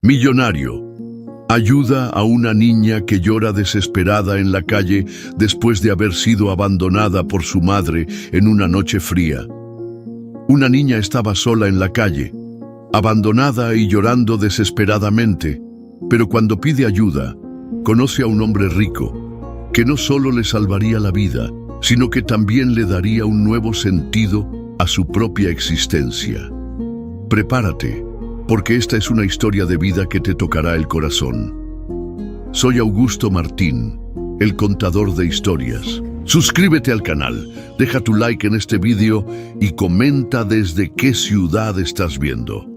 Millonario. Ayuda a una niña que llora desesperada en la calle después de haber sido abandonada por su madre en una noche fría. Una niña estaba sola en la calle, abandonada y llorando desesperadamente, pero cuando pide ayuda, conoce a un hombre rico, que no solo le salvaría la vida, sino que también le daría un nuevo sentido a su propia existencia. Prepárate, porque esta es una historia de vida que te tocará el corazón. Soy Augusto Martín, el contador de historias. Suscríbete al canal, deja tu like en este vídeo y comenta desde qué ciudad estás viendo.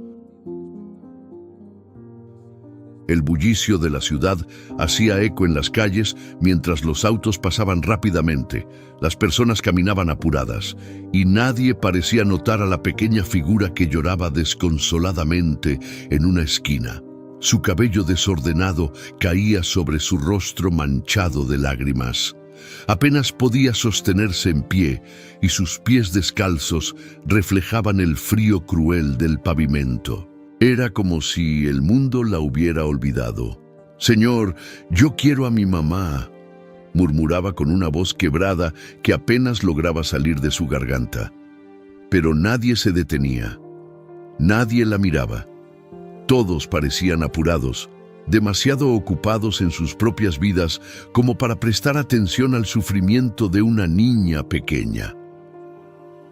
El bullicio de la ciudad hacía eco en las calles mientras los autos pasaban rápidamente, las personas caminaban apuradas y nadie parecía notar a la pequeña figura que lloraba desconsoladamente en una esquina. Su cabello desordenado caía sobre su rostro manchado de lágrimas. Apenas podía sostenerse en pie y sus pies descalzos reflejaban el frío cruel del pavimento. Era como si el mundo la hubiera olvidado. «Señor, yo quiero a mi mamá», murmuraba con una voz quebrada que apenas lograba salir de su garganta. Pero nadie se detenía. Nadie la miraba. Todos parecían apurados, demasiado ocupados en sus propias vidas como para prestar atención al sufrimiento de una niña pequeña.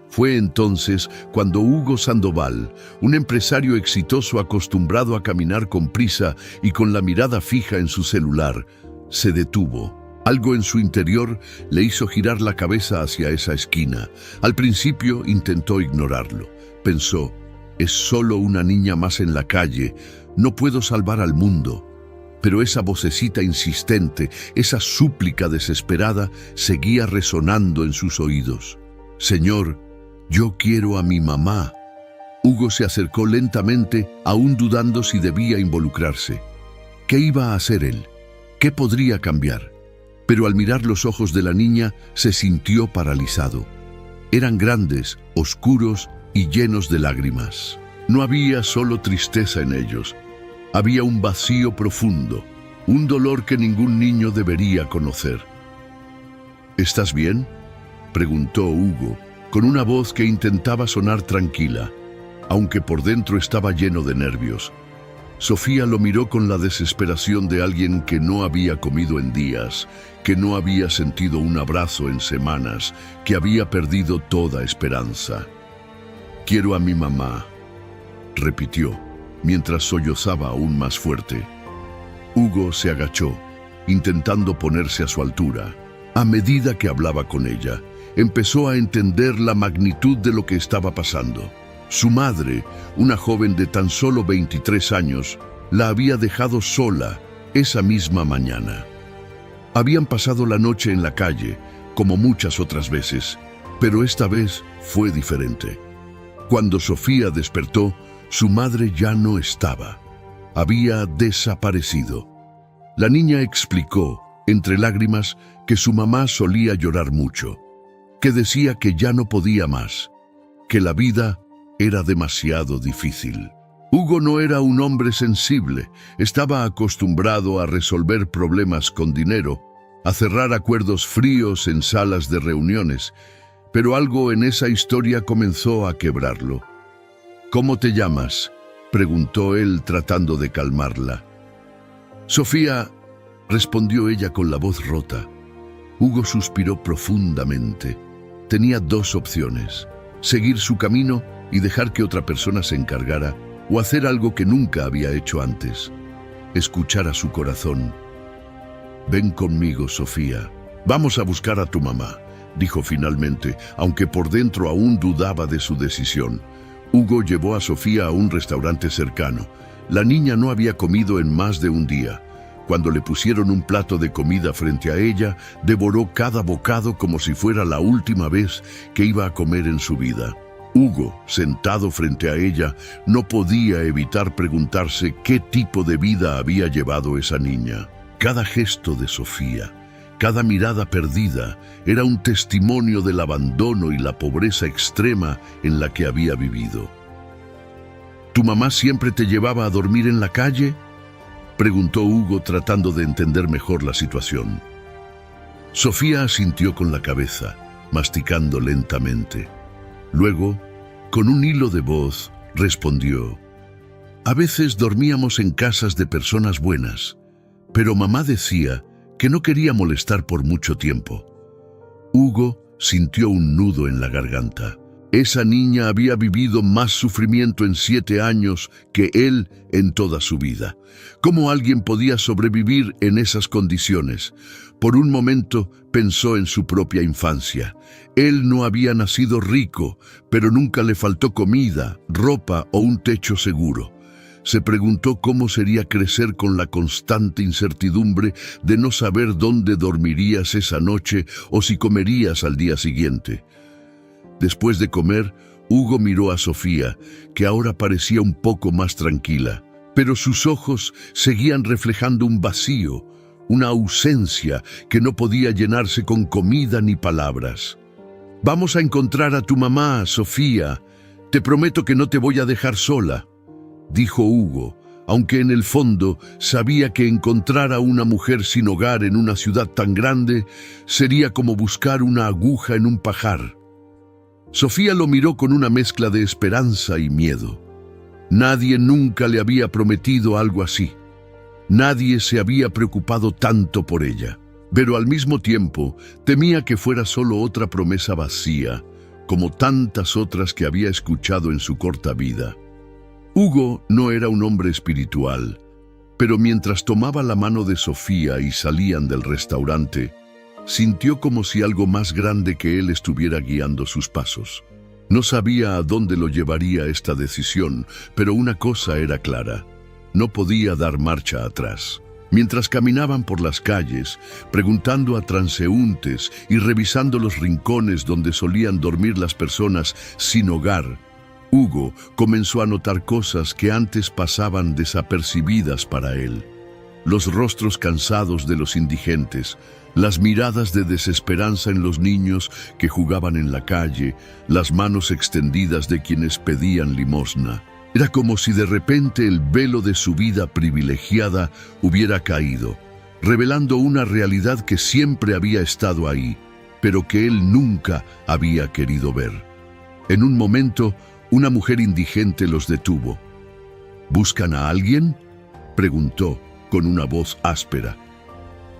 Fue entonces cuando Hugo Sandoval, un empresario exitoso acostumbrado a caminar con prisa y con la mirada fija en su celular, se detuvo. Algo en su interior le hizo girar la cabeza hacia esa esquina. Al principio intentó ignorarlo. Pensó, es solo una niña más en la calle, no puedo salvar al mundo. Pero esa vocecita insistente, esa súplica desesperada, seguía resonando en sus oídos. «Señor, yo quiero a mi mamá». Hugo se acercó lentamente, aún dudando si debía involucrarse. ¿Qué iba a hacer él? ¿Qué podría cambiar? Pero al mirar los ojos de la niña, se sintió paralizado. Eran grandes, oscuros y llenos de lágrimas. No había solo tristeza en ellos. Había un vacío profundo, un dolor que ningún niño debería conocer. «¿Estás bien?», preguntó Hugo, con una voz que intentaba sonar tranquila, aunque por dentro estaba lleno de nervios. Sofía lo miró con la desesperación de alguien que no había comido en días, que no había sentido un abrazo en semanas, que había perdido toda esperanza. «Quiero a mi mamá», repitió, mientras sollozaba aún más fuerte. Hugo se agachó, intentando ponerse a su altura. A medida que hablaba con ella, empezó a entender la magnitud de lo que estaba pasando. Su madre, una joven de tan solo 23 años, la había dejado sola esa misma mañana. Habían pasado la noche en la calle, como muchas otras veces, pero esta vez fue diferente. Cuando Sofía despertó, su madre ya no estaba. Había desaparecido. La niña explicó, entre lágrimas, que su mamá solía llorar mucho, que decía que ya no podía más, que la vida era demasiado difícil. Hugo no era un hombre sensible, estaba acostumbrado a resolver problemas con dinero, a cerrar acuerdos fríos en salas de reuniones, pero algo en esa historia comenzó a quebrarlo. «¿Cómo te llamas?», preguntó él tratando de calmarla. «Sofía», respondió ella con la voz rota. Hugo suspiró profundamente. Tenía dos opciones: seguir su camino y dejar que otra persona se encargara, o hacer algo que nunca había hecho antes: escuchar a su corazón. «Ven conmigo, Sofía. Vamos a buscar a tu mamá», dijo finalmente, aunque por dentro aún dudaba de su decisión. Hugo llevó a Sofía a un restaurante cercano. La niña no había comido en más de un día. Cuando le pusieron un plato de comida frente a ella, devoró cada bocado como si fuera la última vez que iba a comer en su vida. Hugo, sentado frente a ella, no podía evitar preguntarse qué tipo de vida había llevado esa niña. Cada gesto de Sofía, cada mirada perdida, era un testimonio del abandono y la pobreza extrema en la que había vivido. «¿Tu mamá siempre te llevaba a dormir en la calle?», preguntó Hugo tratando de entender mejor la situación. Sofía asintió con la cabeza, masticando lentamente. Luego, con un hilo de voz, respondió: a veces dormíamos en casas de personas buenas, pero mamá decía que no quería molestar por mucho tiempo. Hugo sintió un nudo en la garganta. Esa niña había vivido más sufrimiento en 7 años que él en toda su vida. ¿Cómo alguien podía sobrevivir en esas condiciones? Por un momento pensó en su propia infancia. Él no había nacido rico, pero nunca le faltó comida, ropa o un techo seguro. Se preguntó cómo sería crecer con la constante incertidumbre de no saber dónde dormirías esa noche o si comerías al día siguiente. Después de comer, Hugo miró a Sofía, que ahora parecía un poco más tranquila, pero sus ojos seguían reflejando un vacío, una ausencia que no podía llenarse con comida ni palabras. «Vamos a encontrar a tu mamá, Sofía. Te prometo que no te voy a dejar sola», dijo Hugo, aunque en el fondo sabía que encontrar a una mujer sin hogar en una ciudad tan grande sería como buscar una aguja en un pajar. Sofía lo miró con una mezcla de esperanza y miedo. Nadie nunca le había prometido algo así. Nadie se había preocupado tanto por ella, pero al mismo tiempo temía que fuera solo otra promesa vacía, como tantas otras que había escuchado en su corta vida. Hugo no era un hombre espiritual, pero mientras tomaba la mano de Sofía y salían del restaurante, sintió como si algo más grande que él estuviera guiando sus pasos. No sabía a dónde lo llevaría esta decisión, pero una cosa era clara: no podía dar marcha atrás. Mientras caminaban por las calles, preguntando a transeúntes y revisando los rincones donde solían dormir las personas sin hogar, Hugo comenzó a notar cosas que antes pasaban desapercibidas para él. Los rostros cansados de los indigentes, las miradas de desesperanza en los niños que jugaban en la calle, las manos extendidas de quienes pedían limosna. Era como si de repente el velo de su vida privilegiada hubiera caído, revelando una realidad que siempre había estado ahí, pero que él nunca había querido ver. En un momento, una mujer indigente los detuvo. ¿Buscan a alguien?, preguntó con una voz áspera.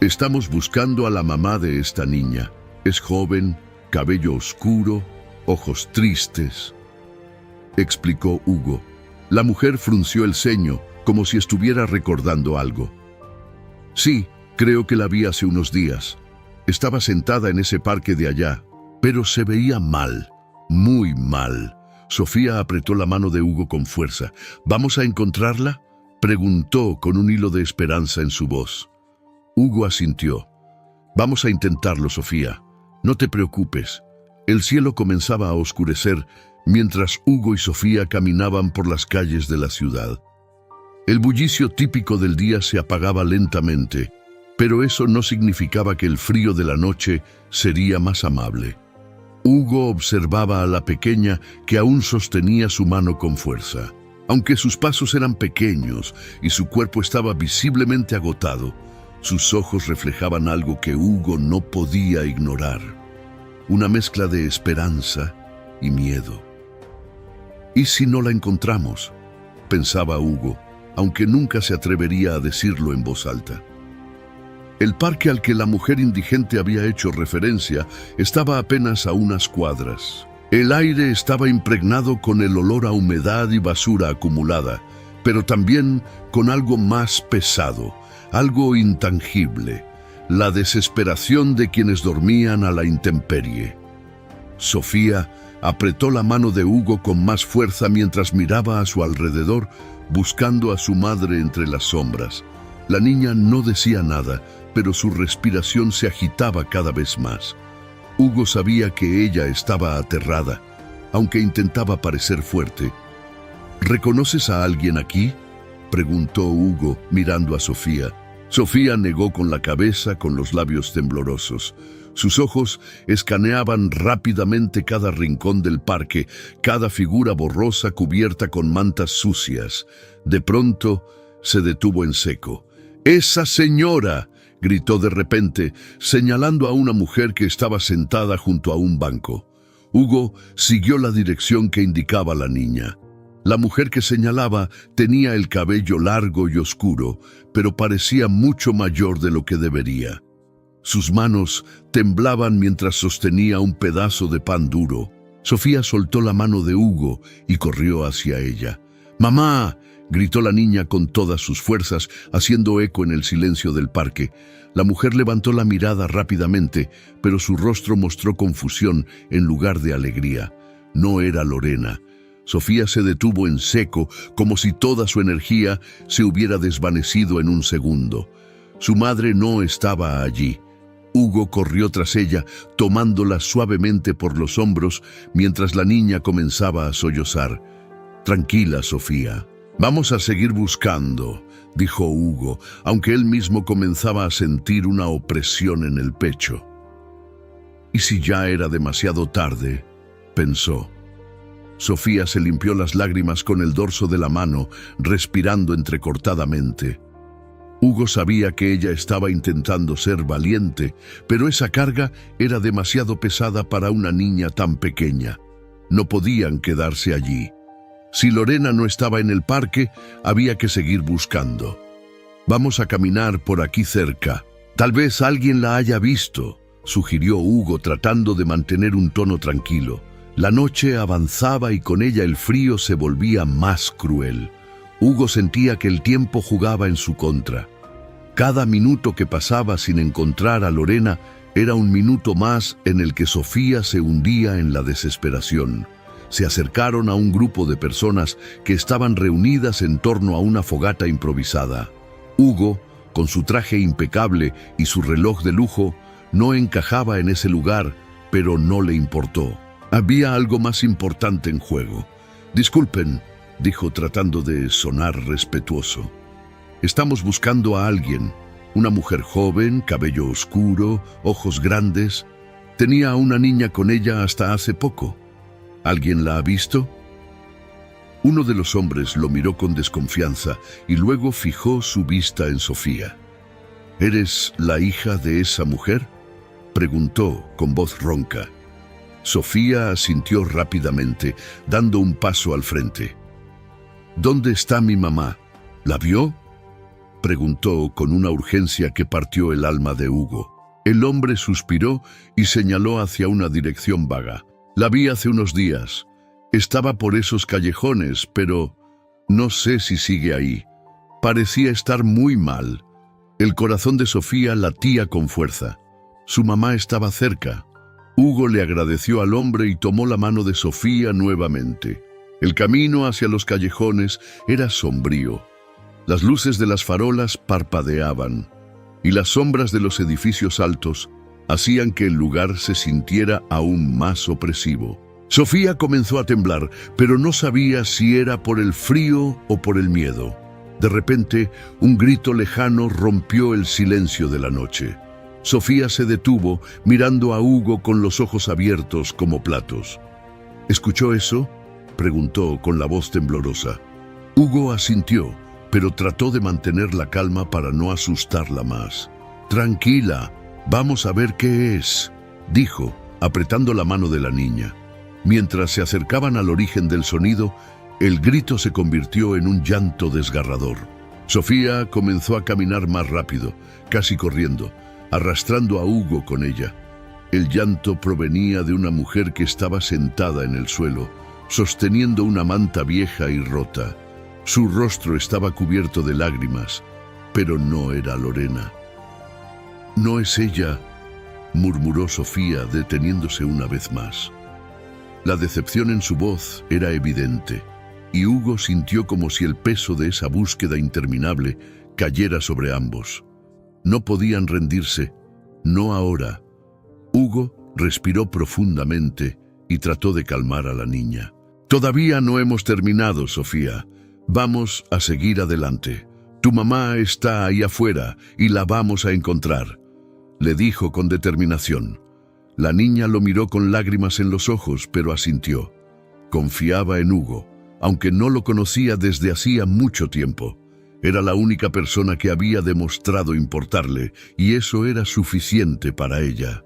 «Estamos buscando a la mamá de esta niña. Es joven, cabello oscuro, ojos tristes», explicó Hugo. La mujer frunció el ceño, como si estuviera recordando algo. «Sí, creo que la vi hace unos días. Estaba sentada en ese parque de allá, pero se veía mal, muy mal». Sofía apretó la mano de Hugo con fuerza. «¿Vamos a encontrarla?», preguntó con un hilo de esperanza en su voz. Hugo asintió. «Vamos a intentarlo, Sofía. No te preocupes». El cielo comenzaba a oscurecer mientras Hugo y Sofía caminaban por las calles de la ciudad. El bullicio típico del día se apagaba lentamente, pero eso no significaba que el frío de la noche sería más amable. Hugo observaba a la pequeña que aún sostenía su mano con fuerza. Aunque sus pasos eran pequeños y su cuerpo estaba visiblemente agotado, sus ojos reflejaban algo que Hugo no podía ignorar: una mezcla de esperanza y miedo. «¿Y si no la encontramos?», pensaba Hugo, aunque nunca se atrevería a decirlo en voz alta. El parque al que la mujer indigente había hecho referencia estaba apenas a unas cuadras. El aire estaba impregnado con el olor a humedad y basura acumulada, pero también con algo más pesado, algo intangible: la desesperación de quienes dormían a la intemperie. Sofía apretó la mano de Hugo con más fuerza mientras miraba a su alrededor, buscando a su madre entre las sombras. La niña no decía nada, pero su respiración se agitaba cada vez más. Hugo sabía que ella estaba aterrada, aunque intentaba parecer fuerte. «¿Reconoces a alguien aquí?», preguntó Hugo, mirando a Sofía. Sofía negó con la cabeza, con los labios temblorosos. Sus ojos escaneaban rápidamente cada rincón del parque, cada figura borrosa cubierta con mantas sucias. De pronto, se detuvo en seco. ¡Esa señora!, gritó de repente, señalando a una mujer que estaba sentada junto a un banco. Hugo siguió la dirección que indicaba la niña. La mujer que señalaba tenía el cabello largo y oscuro, pero parecía mucho mayor de lo que debería. Sus manos temblaban mientras sostenía un pedazo de pan duro. Sofía soltó la mano de Hugo y corrió hacia ella. ¡Mamá!, gritó la niña con todas sus fuerzas, haciendo eco en el silencio del parque. La mujer levantó la mirada rápidamente, pero su rostro mostró confusión en lugar de alegría. No era Lorena. Sofía se detuvo en seco, como si toda su energía se hubiera desvanecido en un segundo. Su madre no estaba allí. Hugo corrió tras ella, tomándola suavemente por los hombros, mientras la niña comenzaba a sollozar. «Tranquila, Sofía. Vamos a seguir buscando», dijo Hugo, aunque él mismo comenzaba a sentir una opresión en el pecho. «¿Y si ya era demasiado tarde?», pensó. Sofía se limpió las lágrimas con el dorso de la mano, respirando entrecortadamente. Hugo sabía que ella estaba intentando ser valiente, pero esa carga era demasiado pesada para una niña tan pequeña. No podían quedarse allí. Si Lorena no estaba en el parque, había que seguir buscando. «Vamos a caminar por aquí cerca. Tal vez alguien la haya visto», sugirió Hugo, tratando de mantener un tono tranquilo. La noche avanzaba y con ella el frío se volvía más cruel. Hugo sentía que el tiempo jugaba en su contra. Cada minuto que pasaba sin encontrar a Lorena era un minuto más en el que Sofía se hundía en la desesperación. Se acercaron a un grupo de personas que estaban reunidas en torno a una fogata improvisada. Hugo, con su traje impecable y su reloj de lujo, no encajaba en ese lugar, pero no le importó. Había algo más importante en juego. «Disculpen», dijo tratando de sonar respetuoso. «Estamos buscando a alguien. Una mujer joven, cabello oscuro, ojos grandes. Tenía a una niña con ella hasta hace poco. ¿Alguien la ha visto?» Uno de los hombres lo miró con desconfianza y luego fijó su vista en Sofía. «¿Eres la hija de esa mujer?», preguntó con voz ronca. Sofía asintió rápidamente, dando un paso al frente. «¿Dónde está mi mamá? ¿La vio?», preguntó con una urgencia que partió el alma de Hugo. El hombre suspiró y señaló hacia una dirección vaga. «La vi hace unos días. Estaba por esos callejones, pero no sé si sigue ahí. Parecía estar muy mal». El corazón de Sofía latía con fuerza. Su mamá estaba cerca. Hugo le agradeció al hombre y tomó la mano de Sofía nuevamente. El camino hacia los callejones era sombrío. Las luces de las farolas parpadeaban, y las sombras de los edificios altos hacían que el lugar se sintiera aún más opresivo. Sofía comenzó a temblar, pero no sabía si era por el frío o por el miedo. De repente, un grito lejano rompió el silencio de la noche. Sofía se detuvo, mirando a Hugo con los ojos abiertos como platos. «¿Escuchó eso?», preguntó con la voz temblorosa. Hugo asintió, pero trató de mantener la calma para no asustarla más. «Tranquila, vamos a ver qué es», dijo, apretando la mano de la niña. Mientras se acercaban al origen del sonido, el grito se convirtió en un llanto desgarrador. Sofía comenzó a caminar más rápido, casi corriendo, arrastrando a Hugo con ella. El llanto provenía de una mujer que estaba sentada en el suelo, sosteniendo una manta vieja y rota. Su rostro estaba cubierto de lágrimas, pero no era Lorena. «No es ella», murmuró Sofía, deteniéndose una vez más. La decepción en su voz era evidente, y Hugo sintió como si el peso de esa búsqueda interminable cayera sobre ambos. No podían rendirse, no ahora. Hugo respiró profundamente y trató de calmar a la niña. «Todavía no hemos terminado, Sofía. Vamos a seguir adelante. Tu mamá está ahí afuera y la vamos a encontrar», le dijo con determinación. La niña lo miró con lágrimas en los ojos, pero asintió. Confiaba en Hugo, aunque no lo conocía desde hacía mucho tiempo. Era la única persona que había demostrado importarle, y eso era suficiente para ella.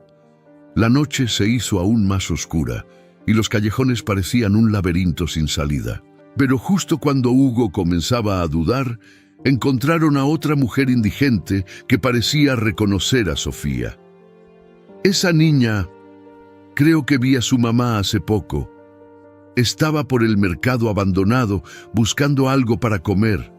La noche se hizo aún más oscura, y los callejones parecían un laberinto sin salida. Pero justo cuando Hugo comenzaba a dudar, encontraron a otra mujer indigente que parecía reconocer a Sofía. «Esa niña, creo que vi a su mamá hace poco. Estaba por el mercado abandonado buscando algo para comer»,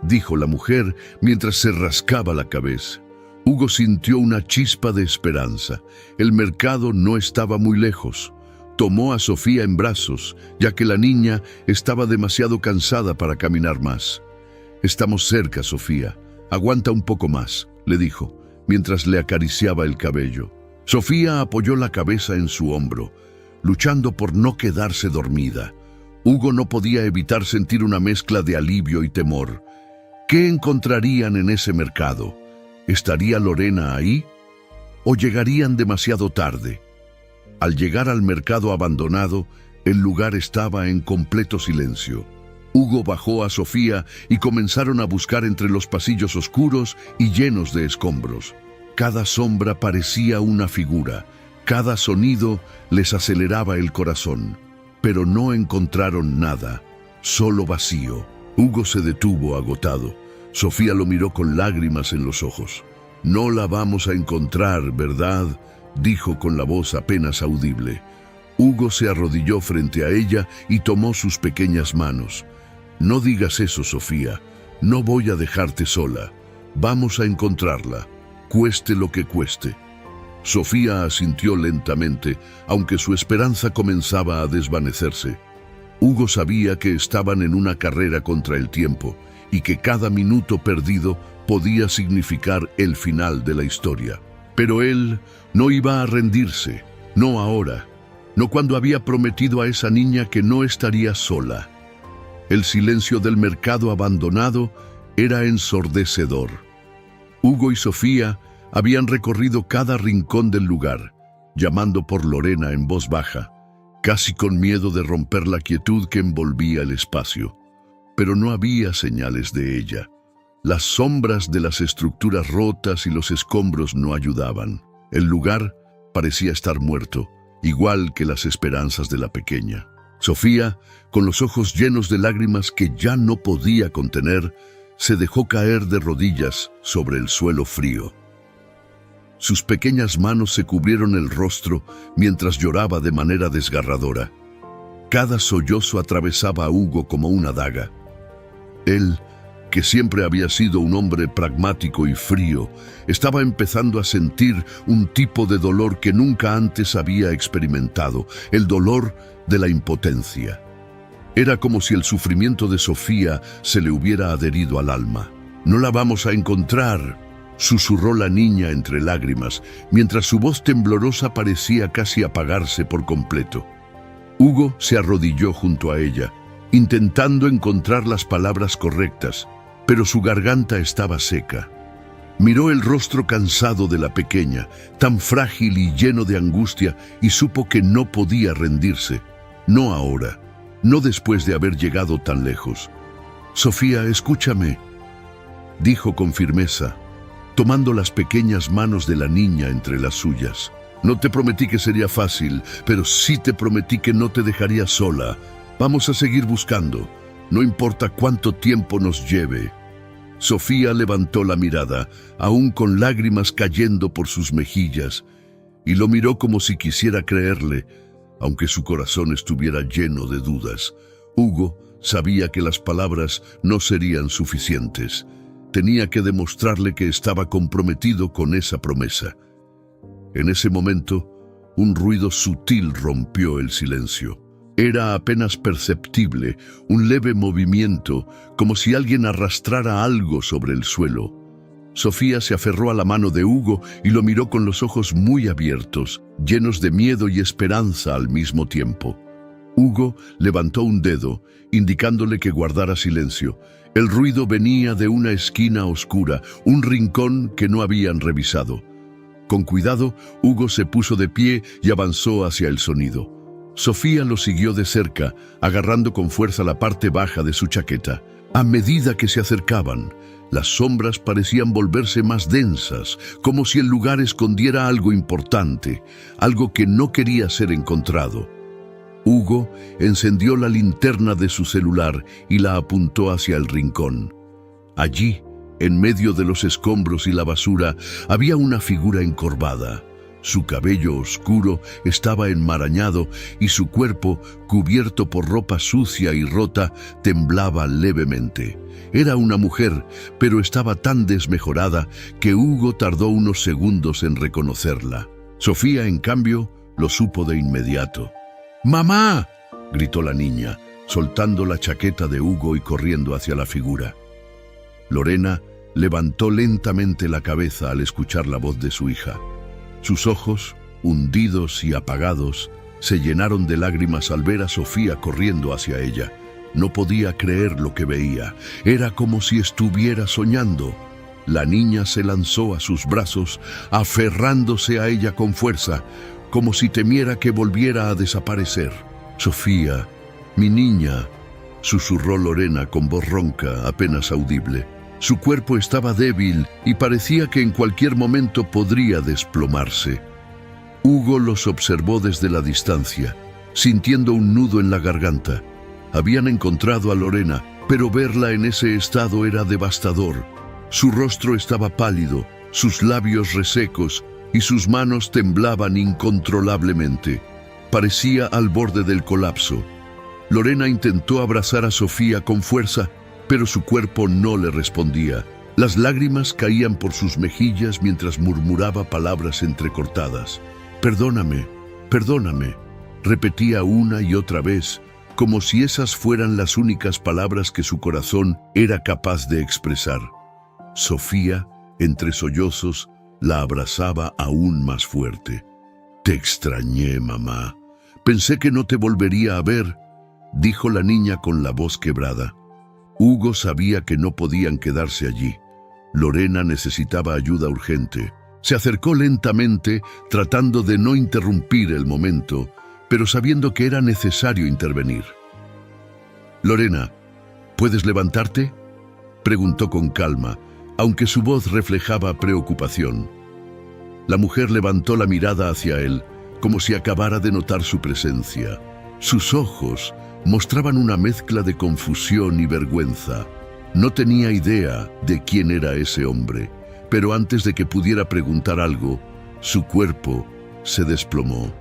dijo la mujer mientras se rascaba la cabeza. Hugo sintió una chispa de esperanza. El mercado no estaba muy lejos. Tomó a Sofía en brazos, ya que la niña estaba demasiado cansada para caminar más. «Estamos cerca, Sofía. Aguanta un poco más», le dijo, mientras le acariciaba el cabello. Sofía apoyó la cabeza en su hombro, luchando por no quedarse dormida. Hugo no podía evitar sentir una mezcla de alivio y temor. ¿Qué encontrarían en ese mercado? ¿Estaría Lorena ahí? ¿O llegarían demasiado tarde? Al llegar al mercado abandonado, el lugar estaba en completo silencio. Hugo bajó a Sofía y comenzaron a buscar entre los pasillos oscuros y llenos de escombros. Cada sombra parecía una figura, cada sonido les aceleraba el corazón, pero no encontraron nada, solo vacío. Hugo se detuvo agotado. Sofía lo miró con lágrimas en los ojos. «No la vamos a encontrar, ¿verdad?», dijo con la voz apenas audible. Hugo se arrodilló frente a ella y tomó sus pequeñas manos. «No digas eso, Sofía. No voy a dejarte sola. Vamos a encontrarla, cueste lo que cueste». Sofía asintió lentamente, aunque su esperanza comenzaba a desvanecerse. Hugo sabía que estaban en una carrera contra el tiempo y que cada minuto perdido podía significar el final de la historia. Pero él no iba a rendirse, no ahora, no cuando había prometido a esa niña que no estaría sola. El silencio del mercado abandonado era ensordecedor. Hugo y Sofía habían recorrido cada rincón del lugar, llamando por Lorena en voz baja, casi con miedo de romper la quietud que envolvía el espacio. Pero no había señales de ella. Las sombras de las estructuras rotas y los escombros no ayudaban. El lugar parecía estar muerto, igual que las esperanzas de la pequeña. Sofía, con los ojos llenos de lágrimas que ya no podía contener, se dejó caer de rodillas sobre el suelo frío. Sus pequeñas manos se cubrieron el rostro mientras lloraba de manera desgarradora. Cada sollozo atravesaba a Hugo como una daga. Él, que siempre había sido un hombre pragmático y frío, estaba empezando a sentir un tipo de dolor que nunca antes había experimentado, el dolor de la impotencia. Era como si el sufrimiento de Sofía se le hubiera adherido al alma. «No la vamos a encontrar», susurró la niña entre lágrimas, mientras su voz temblorosa parecía casi apagarse por completo. Hugo se arrodilló junto a ella, intentando encontrar las palabras correctas, pero su garganta estaba seca. Miró el rostro cansado de la pequeña, tan frágil y lleno de angustia, y supo que no podía rendirse. No ahora, no después de haber llegado tan lejos. «Sofía, escúchame», dijo con firmeza, tomando las pequeñas manos de la niña entre las suyas. «No te prometí que sería fácil, pero sí te prometí que no te dejaría sola. Vamos a seguir buscando, no importa cuánto tiempo nos lleve». Sofía levantó la mirada, aún con lágrimas cayendo por sus mejillas, y lo miró como si quisiera creerle, aunque su corazón estuviera lleno de dudas. Hugo sabía que las palabras no serían suficientes. Tenía que demostrarle que estaba comprometido con esa promesa. En ese momento, un ruido sutil rompió el silencio. Era apenas perceptible, un leve movimiento, como si alguien arrastrara algo sobre el suelo. Sofía se aferró a la mano de Hugo y lo miró con los ojos muy abiertos, llenos de miedo y esperanza al mismo tiempo. Hugo levantó un dedo, indicándole que guardara silencio. El ruido venía de una esquina oscura, un rincón que no habían revisado. Con cuidado, Hugo se puso de pie y avanzó hacia el sonido. Sofía lo siguió de cerca, agarrando con fuerza la parte baja de su chaqueta. A medida que se acercaban, las sombras parecían volverse más densas, como si el lugar escondiera algo importante, algo que no quería ser encontrado. Hugo encendió la linterna de su celular y la apuntó hacia el rincón. Allí, en medio de los escombros y la basura, había una figura encorvada. Su cabello oscuro estaba enmarañado y su cuerpo, cubierto por ropa sucia y rota, temblaba levemente. Era una mujer, pero estaba tan desmejorada que Hugo tardó unos segundos en reconocerla. Sofía, en cambio, lo supo de inmediato. ¡Mamá!, gritó la niña, soltando la chaqueta de Hugo y corriendo hacia la figura. Lorena levantó lentamente la cabeza al escuchar la voz de su hija. Sus ojos, hundidos y apagados, se llenaron de lágrimas al ver a Sofía corriendo hacia ella. No podía creer lo que veía. Era como si estuviera soñando. La niña se lanzó a sus brazos, aferrándose a ella con fuerza, como si temiera que volviera a desaparecer. «Sofía, mi niña», susurró Lorena con voz ronca, apenas audible. Su cuerpo estaba débil y parecía que en cualquier momento podría desplomarse. Hugo los observó desde la distancia, sintiendo un nudo en la garganta. Habían encontrado a Lorena, pero verla en ese estado era devastador. Su rostro estaba pálido, sus labios resecos y sus manos temblaban incontrolablemente. Parecía al borde del colapso. Lorena intentó abrazar a Sofía con fuerza, pero su cuerpo no le respondía. Las lágrimas caían por sus mejillas mientras murmuraba palabras entrecortadas. «Perdóname, perdóname», repetía una y otra vez, como si esas fueran las únicas palabras que su corazón era capaz de expresar. Sofía, entre sollozos, la abrazaba aún más fuerte. «Te extrañé, mamá. Pensé que no te volvería a ver», dijo la niña con la voz quebrada. Hugo sabía que no podían quedarse allí. Lorena necesitaba ayuda urgente. Se acercó lentamente, tratando de no interrumpir el momento, pero sabiendo que era necesario intervenir. «Lorena, ¿puedes levantarte?», preguntó con calma, aunque su voz reflejaba preocupación. La mujer levantó la mirada hacia él, como si acabara de notar su presencia. Sus ojos mostraban una mezcla de confusión y vergüenza. No tenía idea de quién era ese hombre, pero antes de que pudiera preguntar algo, su cuerpo se desplomó.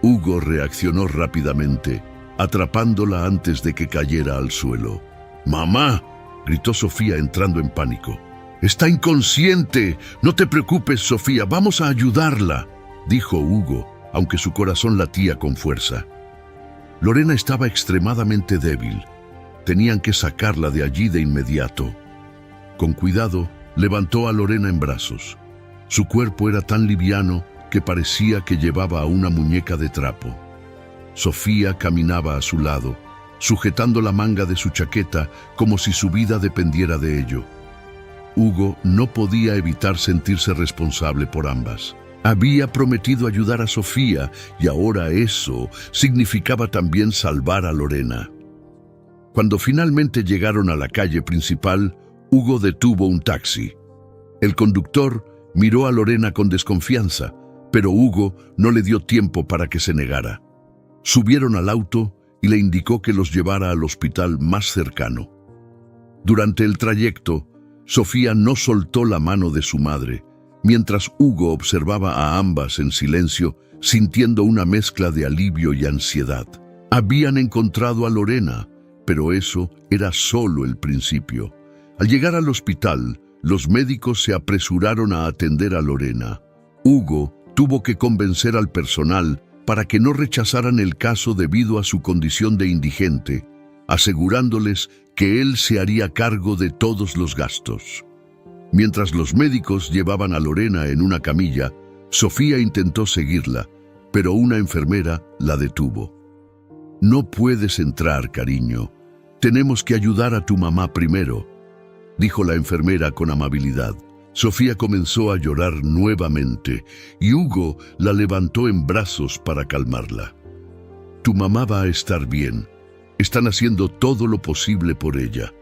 Hugo reaccionó rápidamente, atrapándola antes de que cayera al suelo. «¡Mamá!», gritó Sofía entrando en pánico. «¡Está inconsciente! No te preocupes, Sofía, vamos a ayudarla», dijo Hugo, aunque su corazón latía con fuerza. Lorena estaba extremadamente débil. Tenían que sacarla de allí de inmediato. Con cuidado, levantó a Lorena en brazos. Su cuerpo era tan liviano que parecía que llevaba a una muñeca de trapo. Sofía caminaba a su lado, sujetando la manga de su chaqueta como si su vida dependiera de ello. Hugo no podía evitar sentirse responsable por ambas. Había prometido ayudar a Sofía y ahora eso significaba también salvar a Lorena. Cuando finalmente llegaron a la calle principal, Hugo detuvo un taxi. El conductor miró a Lorena con desconfianza, pero Hugo no le dio tiempo para que se negara. Subieron al auto y le indicó que los llevara al hospital más cercano. Durante el trayecto, Sofía no soltó la mano de su madre, mientras Hugo observaba a ambas en silencio, sintiendo una mezcla de alivio y ansiedad. Habían encontrado a Lorena, pero eso era solo el principio. Al llegar al hospital, los médicos se apresuraron a atender a Lorena. Hugo tuvo que convencer al personal para que no rechazaran el caso debido a su condición de indigente, asegurándoles que él se haría cargo de todos los gastos. Mientras los médicos llevaban a Lorena en una camilla, Sofía intentó seguirla, pero una enfermera la detuvo. «No puedes entrar, cariño. Tenemos que ayudar a tu mamá primero», dijo la enfermera con amabilidad. Sofía comenzó a llorar nuevamente y Hugo la levantó en brazos para calmarla. «Tu mamá va a estar bien. Están haciendo todo lo posible por ella.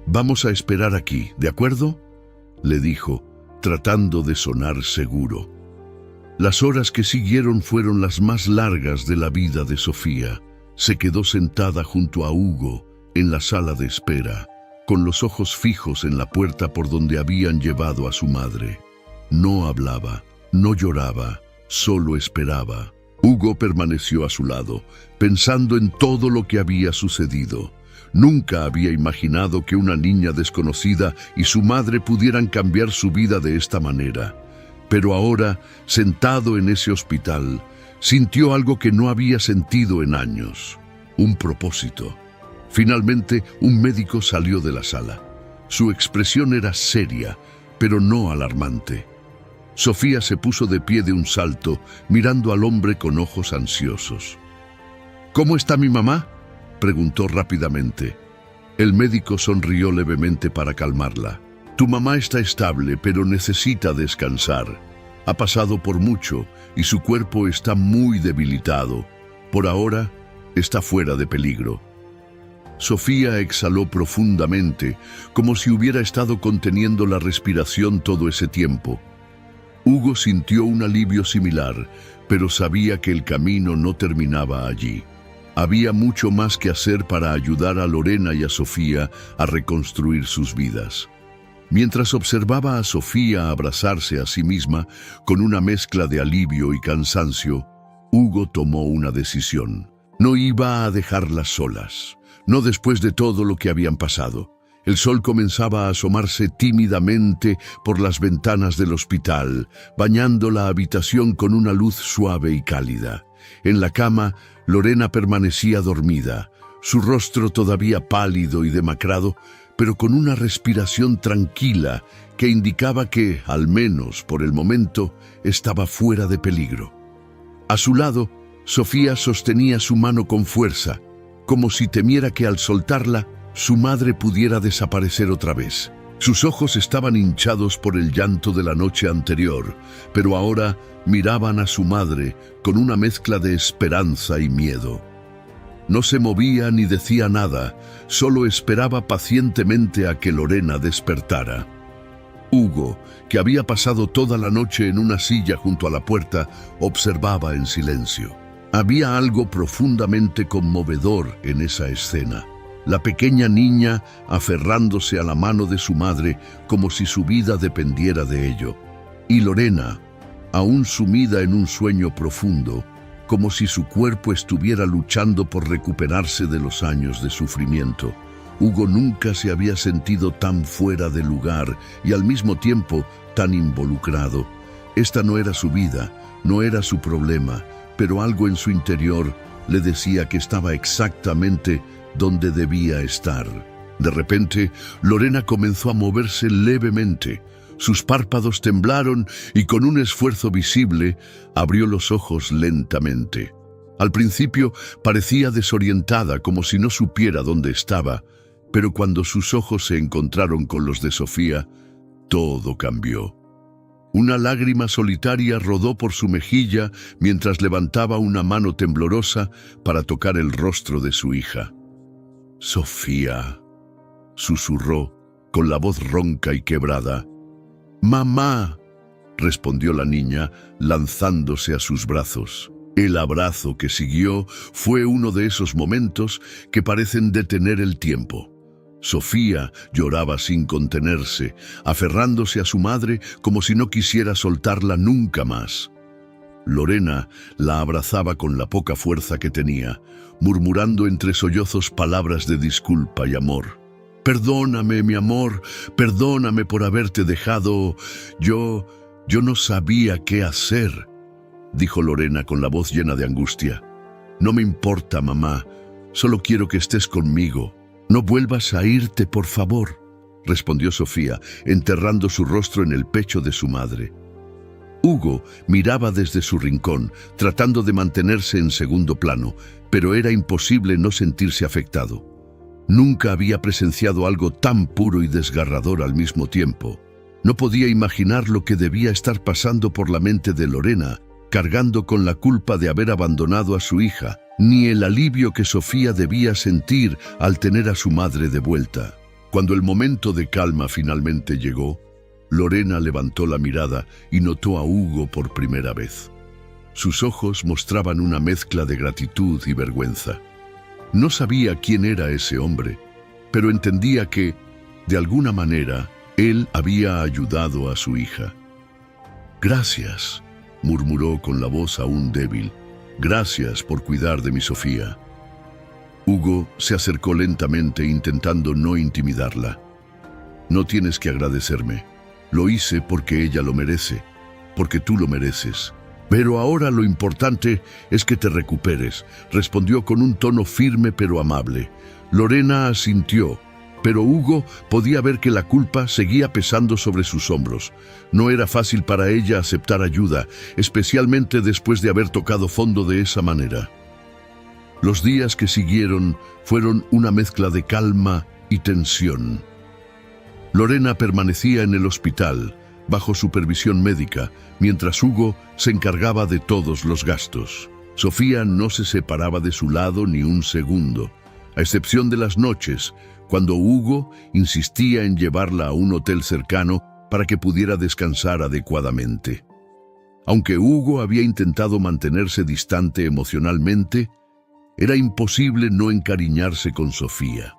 Vamos a esperar aquí, ¿de acuerdo?, le dijo, tratando de sonar seguro. Las horas que siguieron fueron las más largas de la vida de Sofía. Se quedó sentada junto a Hugo en la sala de espera, con los ojos fijos en la puerta por donde habían llevado a su madre. No hablaba, no lloraba, solo esperaba. Hugo permaneció a su lado, pensando en todo lo que había sucedido. Nunca había imaginado que una niña desconocida y su madre pudieran cambiar su vida de esta manera. Pero ahora, sentado en ese hospital, sintió algo que no había sentido en años: un propósito. Finalmente, un médico salió de la sala. Su expresión era seria, pero no alarmante. Sofía se puso de pie de un salto, mirando al hombre con ojos ansiosos. «¿Cómo está mi mamá?», preguntó rápidamente. El médico sonrió levemente para calmarla. «Tu mamá está estable, pero necesita descansar. Ha pasado por mucho y su cuerpo está muy debilitado. Por ahora, está fuera de peligro». Sofía exhaló profundamente, como si hubiera estado conteniendo la respiración todo ese tiempo. Hugo sintió un alivio similar, pero sabía que el camino no terminaba allí. Había mucho más que hacer para ayudar a Lorena y a Sofía a reconstruir sus vidas. Mientras observaba a Sofía abrazarse a sí misma con una mezcla de alivio y cansancio, Hugo tomó una decisión. No iba a dejarlas solas, no después de todo lo que habían pasado. El sol comenzaba a asomarse tímidamente por las ventanas del hospital, bañando la habitación con una luz suave y cálida. En la cama, Lorena permanecía dormida, su rostro todavía pálido y demacrado, pero con una respiración tranquila que indicaba que, al menos por el momento, estaba fuera de peligro. A su lado, Sofía sostenía su mano con fuerza, como si temiera que al soltarla, su madre pudiera desaparecer otra vez. Sus ojos estaban hinchados por el llanto de la noche anterior, pero ahora miraban a su madre con una mezcla de esperanza y miedo. No se movía ni decía nada, solo esperaba pacientemente a que Lorena despertara. Hugo, que había pasado toda la noche en una silla junto a la puerta, observaba en silencio. Había algo profundamente conmovedor en esa escena. La pequeña niña aferrándose a la mano de su madre como si su vida dependiera de ello. Y Lorena, aún sumida en un sueño profundo, como si su cuerpo estuviera luchando por recuperarse de los años de sufrimiento. Hugo nunca se había sentido tan fuera de lugar y al mismo tiempo tan involucrado. Esta no era su vida, no era su problema, pero algo en su interior le decía que estaba exactamente donde debía estar. De repente, Lorena comenzó a moverse levemente. Sus párpados temblaron y con un esfuerzo visible abrió los ojos lentamente. Al principio parecía desorientada, como si no supiera dónde estaba, pero cuando sus ojos se encontraron con los de Sofía, todo cambió. Una lágrima solitaria rodó por su mejilla mientras levantaba una mano temblorosa para tocar el rostro de su hija. «Sofía», susurró con la voz ronca y quebrada. «Mamá», respondió la niña, lanzándose a sus brazos. El abrazo que siguió fue uno de esos momentos que parecen detener el tiempo. Sofía lloraba sin contenerse, aferrándose a su madre como si no quisiera soltarla nunca más. Lorena la abrazaba con la poca fuerza que tenía, murmurando entre sollozos palabras de disculpa y amor. «Perdóname, mi amor, perdóname por haberte dejado. Yo no sabía qué hacer», dijo Lorena con la voz llena de angustia. «No me importa, mamá, solo quiero que estés conmigo. No vuelvas a irte, por favor», respondió Sofía, enterrando su rostro en el pecho de su madre. Hugo miraba desde su rincón, tratando de mantenerse en segundo plano, pero era imposible no sentirse afectado. Nunca había presenciado algo tan puro y desgarrador al mismo tiempo. No podía imaginar lo que debía estar pasando por la mente de Lorena, cargando con la culpa de haber abandonado a su hija, ni el alivio que Sofía debía sentir al tener a su madre de vuelta. Cuando el momento de calma finalmente llegó, Lorena levantó la mirada y notó a Hugo por primera vez. Sus ojos mostraban una mezcla de gratitud y vergüenza. No sabía quién era ese hombre, pero entendía que, de alguna manera, él había ayudado a su hija. «Gracias», murmuró con la voz aún débil. «Gracias por cuidar de mi Sofía». Hugo se acercó lentamente intentando no intimidarla. «No tienes que agradecerme. Lo hice porque ella lo merece, porque tú lo mereces. Pero ahora lo importante es que te recuperes», respondió con un tono firme pero amable. Lorena asintió, pero Hugo podía ver que la culpa seguía pesando sobre sus hombros. No era fácil para ella aceptar ayuda, especialmente después de haber tocado fondo de esa manera. Los días que siguieron fueron una mezcla de calma y tensión. Lorena permanecía en el hospital, bajo supervisión médica, mientras Hugo se encargaba de todos los gastos. Sofía no se separaba de su lado ni un segundo, a excepción de las noches, cuando Hugo insistía en llevarla a un hotel cercano para que pudiera descansar adecuadamente. Aunque Hugo había intentado mantenerse distante emocionalmente, era imposible no encariñarse con Sofía.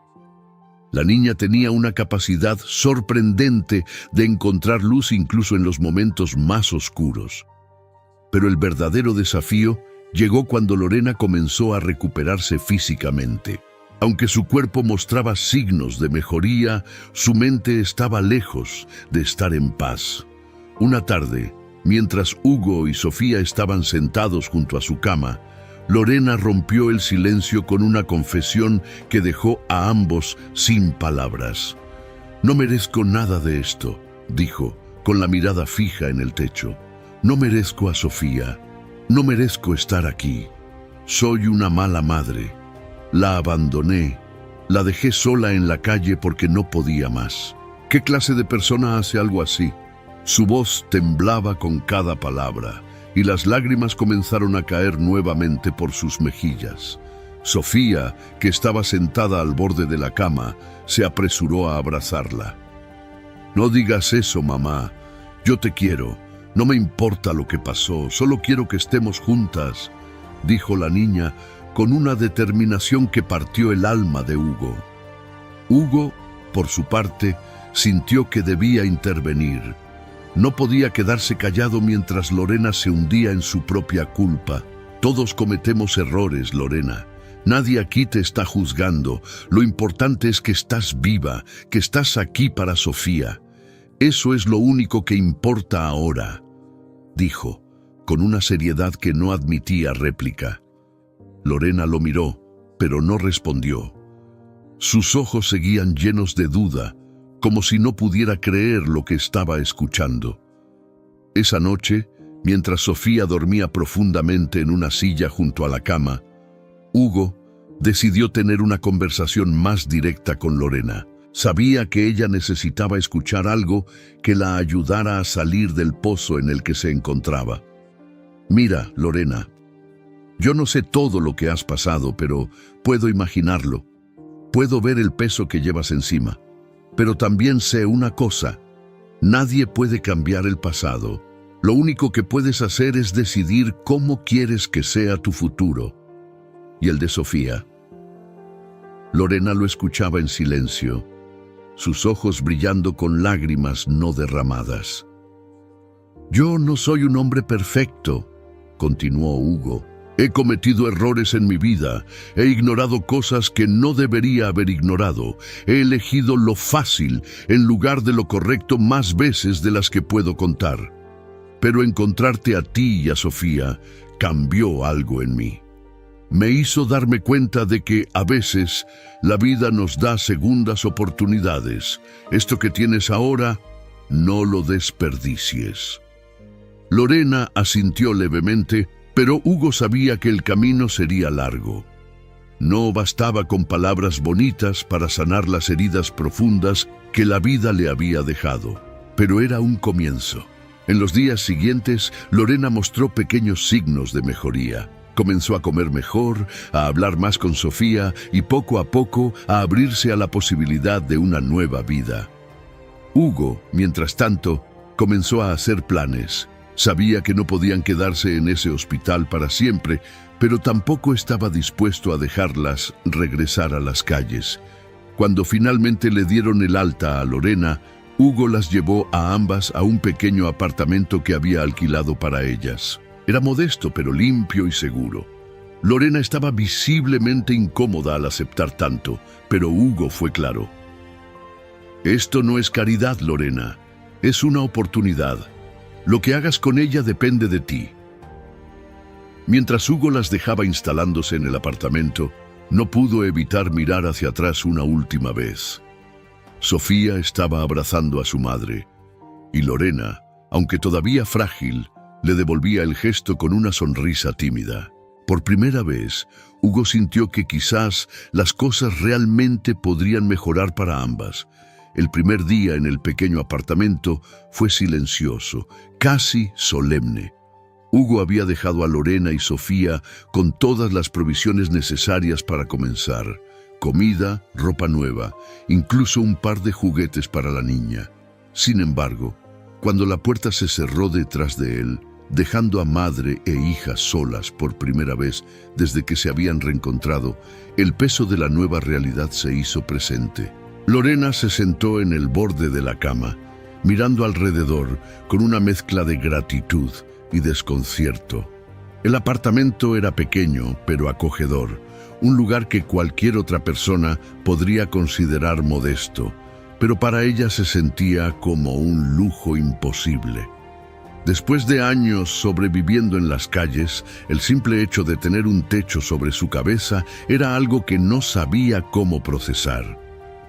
La niña tenía una capacidad sorprendente de encontrar luz incluso en los momentos más oscuros. Pero el verdadero desafío llegó cuando Lorena comenzó a recuperarse físicamente. Aunque su cuerpo mostraba signos de mejoría, su mente estaba lejos de estar en paz. Una tarde, mientras Hugo y Sofía estaban sentados junto a su cama, Lorena rompió el silencio con una confesión que dejó a ambos sin palabras. «No merezco nada de esto», dijo, con la mirada fija en el techo. «No merezco a Sofía. No merezco estar aquí. Soy una mala madre. La abandoné. La dejé sola en la calle porque no podía más». ¿Qué clase de persona hace algo así? Su voz temblaba con cada palabra, y las lágrimas comenzaron a caer nuevamente por sus mejillas. Sofía, que estaba sentada al borde de la cama, se apresuró a abrazarla. «No digas eso, mamá. Yo te quiero. No me importa lo que pasó. Solo quiero que estemos juntas», dijo la niña con una determinación que partió el alma de Hugo. Hugo, por su parte, sintió que debía intervenir. No podía quedarse callado mientras Lorena se hundía en su propia culpa. «Todos cometemos errores, Lorena. Nadie aquí te está juzgando. Lo importante es que estás viva, que estás aquí para Sofía. Eso es lo único que importa ahora», dijo, con una seriedad que no admitía réplica. Lorena lo miró, pero no respondió. Sus ojos seguían llenos de duda, como si no pudiera creer lo que estaba escuchando. Esa noche, mientras Sofía dormía profundamente en una silla junto a la cama, Hugo decidió tener una conversación más directa con Lorena. Sabía que ella necesitaba escuchar algo que la ayudara a salir del pozo en el que se encontraba. «Mira, Lorena, yo no sé todo lo que has pasado, pero puedo imaginarlo. Puedo ver el peso que llevas encima. Pero también sé una cosa: nadie puede cambiar el pasado. Lo único que puedes hacer es decidir cómo quieres que sea tu futuro y el de Sofía». Lorena lo escuchaba en silencio, sus ojos brillando con lágrimas no derramadas. «Yo no soy un hombre perfecto», continuó Hugo. «He cometido errores en mi vida, he ignorado cosas que no debería haber ignorado, he elegido lo fácil en lugar de lo correcto más veces de las que puedo contar. Pero encontrarte a ti y a Sofía cambió algo en mí. Me hizo darme cuenta de que a veces la vida nos da segundas oportunidades. Esto que tienes ahora, no lo desperdicies». Lorena asintió levemente, pero Hugo sabía que el camino sería largo. No bastaba con palabras bonitas para sanar las heridas profundas que la vida le había dejado, pero era un comienzo. En los días siguientes, Lorena mostró pequeños signos de mejoría. Comenzó a comer mejor, a hablar más con Sofía y poco a poco a abrirse a la posibilidad de una nueva vida. Hugo, mientras tanto, comenzó a hacer planes. Sabía que no podían quedarse en ese hospital para siempre, pero tampoco estaba dispuesto a dejarlas regresar a las calles. Cuando finalmente le dieron el alta a Lorena, Hugo las llevó a ambas a un pequeño apartamento que había alquilado para ellas. Era modesto, pero limpio y seguro. Lorena estaba visiblemente incómoda al aceptar tanto, pero Hugo fue claro. Esto no es caridad, Lorena. Es una oportunidad. Lo que hagas con ella depende de ti. Mientras Hugo las dejaba instalándose en el apartamento, no pudo evitar mirar hacia atrás una última vez. Sofía estaba abrazando a su madre, y Lorena, aunque todavía frágil, le devolvía el gesto con una sonrisa tímida. Por primera vez, Hugo sintió que quizás las cosas realmente podrían mejorar para ambas. El primer día en el pequeño apartamento fue silencioso, casi solemne. Hugo había dejado a Lorena y Sofía con todas las provisiones necesarias para comenzar: comida, ropa nueva, incluso un par de juguetes para la niña. Sin embargo, cuando la puerta se cerró detrás de él, dejando a madre e hija solas por primera vez desde que se habían reencontrado, el peso de la nueva realidad se hizo presente. Lorena se sentó en el borde de la cama, mirando alrededor con una mezcla de gratitud y desconcierto. El apartamento era pequeño, pero acogedor, un lugar que cualquier otra persona podría considerar modesto, pero para ella se sentía como un lujo imposible. Después de años sobreviviendo en las calles, el simple hecho de tener un techo sobre su cabeza era algo que no sabía cómo procesar.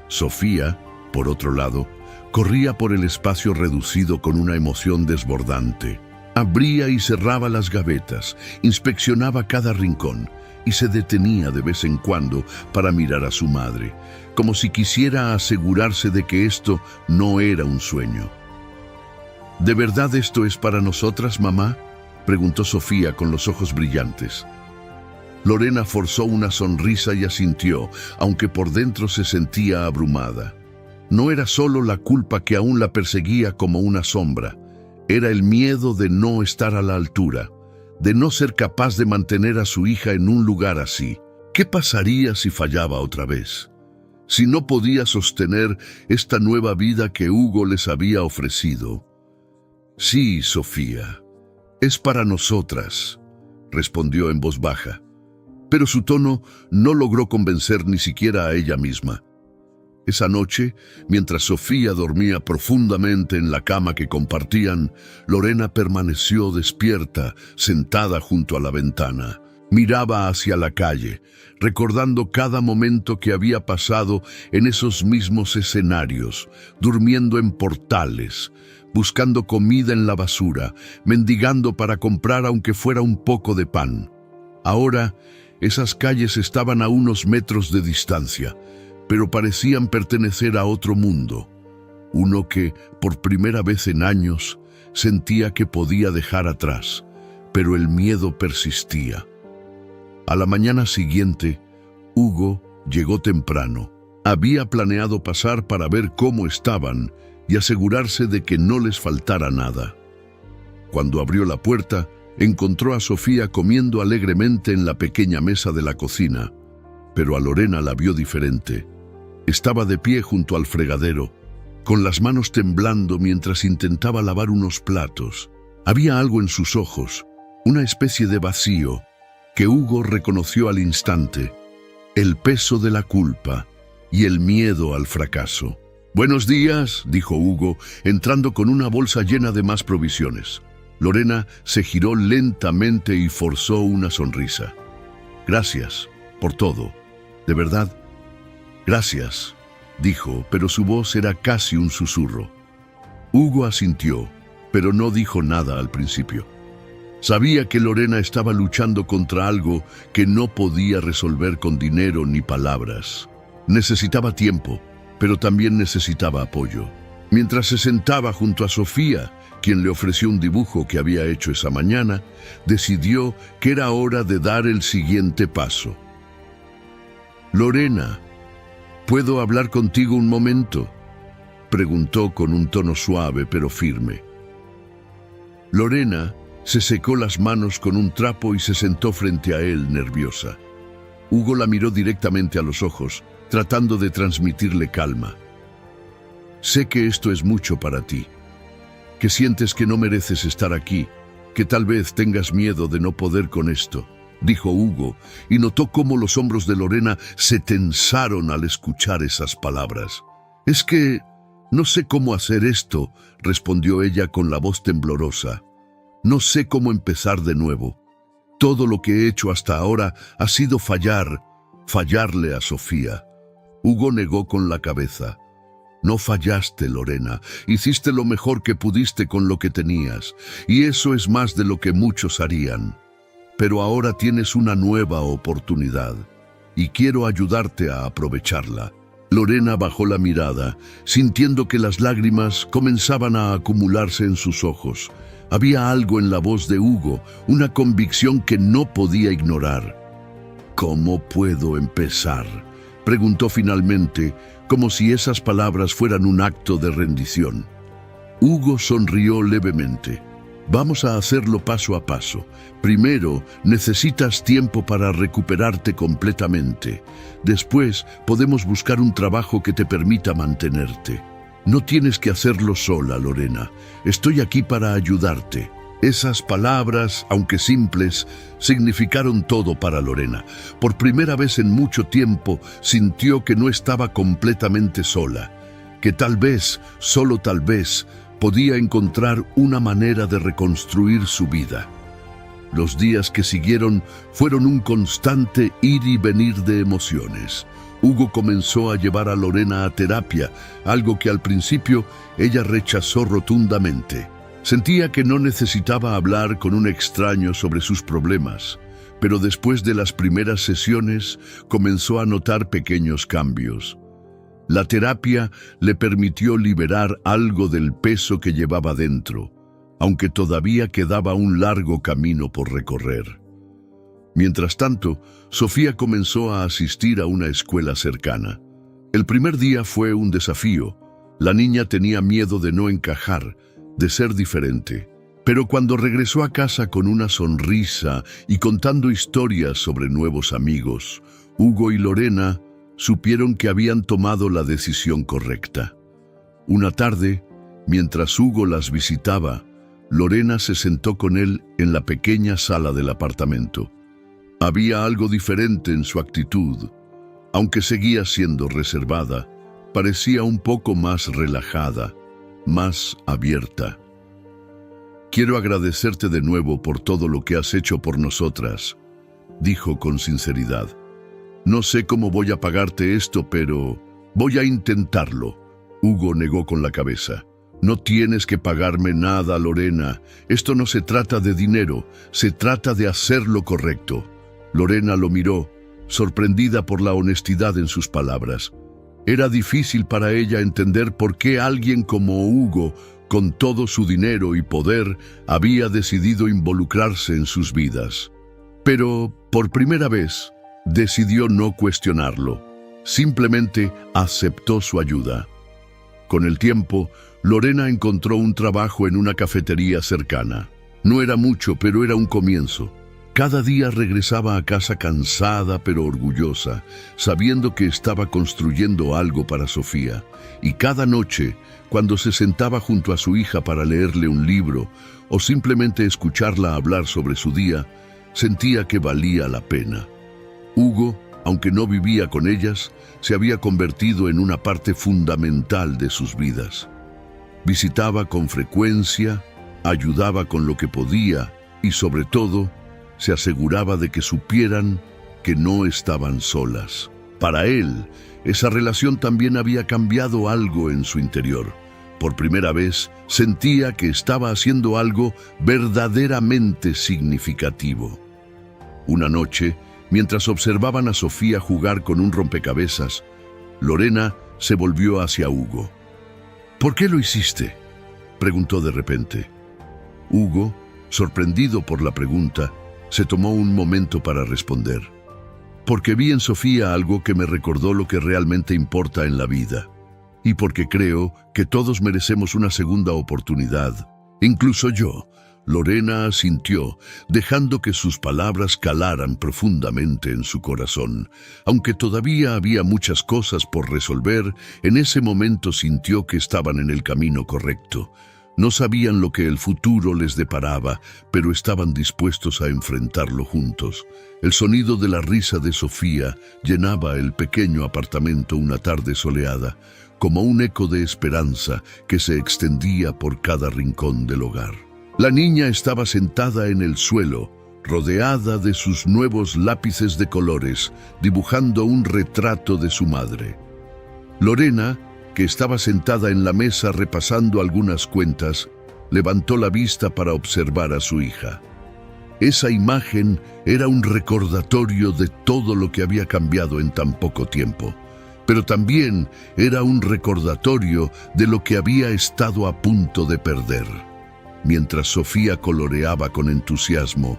Sofía, por otro lado, corría por el espacio reducido con una emoción desbordante. Abría y cerraba las gavetas, inspeccionaba cada rincón y se detenía de vez en cuando para mirar a su madre, como si quisiera asegurarse de que esto no era un sueño. ¿De verdad esto es para nosotras, mamá?, preguntó Sofía con los ojos brillantes. Lorena forzó una sonrisa y asintió, aunque por dentro se sentía abrumada. No era solo la culpa que aún la perseguía como una sombra, era el miedo de no estar a la altura, de no ser capaz de mantener a su hija en un lugar así. ¿Qué pasaría si fallaba otra vez? Si no podía sostener esta nueva vida que Hugo les había ofrecido. Sí, Sofía, es para nosotras, respondió en voz baja. Pero su tono no logró convencer ni siquiera a ella misma. Esa noche, mientras Sofía dormía profundamente en la cama que compartían, Lorena permaneció despierta, sentada junto a la ventana. Miraba hacia la calle, recordando cada momento que había pasado en esos mismos escenarios, durmiendo en portales, buscando comida en la basura, mendigando para comprar aunque fuera un poco de pan. Ahora, esas calles estaban a unos metros de distancia, pero parecían pertenecer a otro mundo, uno que, por primera vez en años, sentía que podía dejar atrás, pero el miedo persistía. A la mañana siguiente, Hugo llegó temprano. Había planeado pasar para ver cómo estaban y asegurarse de que no les faltara nada. Cuando abrió la puerta, encontró a Sofía comiendo alegremente en la pequeña mesa de la cocina, pero a Lorena la vio diferente. Estaba de pie junto al fregadero, con las manos temblando mientras intentaba lavar unos platos. Había algo en sus ojos, una especie de vacío, que Hugo reconoció al instante: el peso de la culpa y el miedo al fracaso. «Buenos días», dijo Hugo, entrando con una bolsa llena de más provisiones. Lorena se giró lentamente y forzó una sonrisa. «Gracias por todo, de verdad. Gracias», dijo, pero su voz era casi un susurro. Hugo asintió, pero no dijo nada al principio. Sabía que Lorena estaba luchando contra algo que no podía resolver con dinero ni palabras. Necesitaba tiempo, pero también necesitaba apoyo. Mientras se sentaba junto a Sofía, quien le ofreció un dibujo que había hecho esa mañana, decidió que era hora de dar el siguiente paso. «Lorena, ¿puedo hablar contigo un momento?», preguntó con un tono suave pero firme. Lorena se secó las manos con un trapo y se sentó frente a él, nerviosa. Hugo la miró directamente a los ojos, tratando de transmitirle calma. «Sé que esto es mucho para ti, que sientes que no mereces estar aquí, que tal vez tengas miedo de no poder con esto», dijo Hugo, y notó cómo los hombros de Lorena se tensaron al escuchar esas palabras. «Es que no sé cómo hacer esto», respondió ella con la voz temblorosa. «No sé cómo empezar de nuevo. Todo lo que he hecho hasta ahora ha sido fallarle a Sofía». Hugo negó con la cabeza. «No fallaste, Lorena. Hiciste lo mejor que pudiste con lo que tenías, y eso es más de lo que muchos harían. Pero ahora tienes una nueva oportunidad, y quiero ayudarte a aprovecharla». Lorena bajó la mirada, sintiendo que las lágrimas comenzaban a acumularse en sus ojos. Había algo en la voz de Hugo, una convicción que no podía ignorar. «¿Cómo puedo empezar?», preguntó finalmente, como si esas palabras fueran un acto de rendición. Hugo sonrió levemente. «Vamos a hacerlo paso a paso. Primero, necesitas tiempo para recuperarte completamente. Después, podemos buscar un trabajo que te permita mantenerte. No tienes que hacerlo sola, Lorena. Estoy aquí para ayudarte». Esas palabras, aunque simples, significaron todo para Lorena. Por primera vez en mucho tiempo, sintió que no estaba completamente sola, que tal vez, solo tal vez, podía encontrar una manera de reconstruir su vida. Los días que siguieron fueron un constante ir y venir de emociones. Hugo comenzó a llevar a Lorena a terapia, algo que al principio ella rechazó rotundamente. Sentía que no necesitaba hablar con un extraño sobre sus problemas, pero después de las primeras sesiones comenzó a notar pequeños cambios. La terapia le permitió liberar algo del peso que llevaba dentro, aunque todavía quedaba un largo camino por recorrer. Mientras tanto, Sofía comenzó a asistir a una escuela cercana. El primer día fue un desafío. La niña tenía miedo de no encajar, de ser diferente. Pero cuando regresó a casa con una sonrisa y contando historias sobre nuevos amigos, Hugo y Lorena supieron que habían tomado la decisión correcta. Una tarde, mientras Hugo las visitaba, Lorena se sentó con él en la pequeña sala del apartamento. Había algo diferente en su actitud. Aunque seguía siendo reservada, parecía un poco más relajada, más abierta. «Quiero agradecerte de nuevo por todo lo que has hecho por nosotras», dijo con sinceridad. «No sé cómo voy a pagarte esto, pero voy a intentarlo». Hugo negó con la cabeza. «No tienes que pagarme nada, Lorena. Esto no se trata de dinero, se trata de hacer lo correcto». Lorena lo miró, sorprendida por la honestidad en sus palabras. Era difícil para ella entender por qué alguien como Hugo, con todo su dinero y poder, había decidido involucrarse en sus vidas. Pero, por primera vez, decidió no cuestionarlo. Simplemente aceptó su ayuda. Con el tiempo, Lorena encontró un trabajo en una cafetería cercana. No era mucho, pero era un comienzo. Cada día regresaba a casa cansada pero orgullosa, sabiendo que estaba construyendo algo para Sofía. Y cada noche, cuando se sentaba junto a su hija para leerle un libro o simplemente escucharla hablar sobre su día, sentía que valía la pena. Hugo, aunque no vivía con ellas, se había convertido en una parte fundamental de sus vidas. Visitaba con frecuencia, ayudaba con lo que podía y, sobre todo, se aseguraba de que supieran que no estaban solas. Para él, esa relación también había cambiado algo en su interior. Por primera vez, sentía que estaba haciendo algo verdaderamente significativo. Una noche, mientras observaban a Sofía jugar con un rompecabezas, Lorena se volvió hacia Hugo. ¿Por qué lo hiciste?, preguntó de repente. Hugo, sorprendido por la pregunta, se tomó un momento para responder. Porque vi en Sofía algo que me recordó lo que realmente importa en la vida. Y porque creo que todos merecemos una segunda oportunidad. Incluso yo. Lorena asintió, dejando que sus palabras calaran profundamente en su corazón. Aunque todavía había muchas cosas por resolver, en ese momento sintió que estaban en el camino correcto. No sabían lo que el futuro les deparaba, pero estaban dispuestos a enfrentarlo juntos. El sonido de la risa de Sofía llenaba el pequeño apartamento una tarde soleada, como un eco de esperanza que se extendía por cada rincón del hogar. La niña estaba sentada en el suelo, rodeada de sus nuevos lápices de colores, dibujando un retrato de su madre. Lorena, que estaba sentada en la mesa repasando algunas cuentas, levantó la vista para observar a su hija. Esa imagen era un recordatorio de todo lo que había cambiado en tan poco tiempo, pero también era un recordatorio de lo que había estado a punto de perder. Mientras Sofía coloreaba con entusiasmo,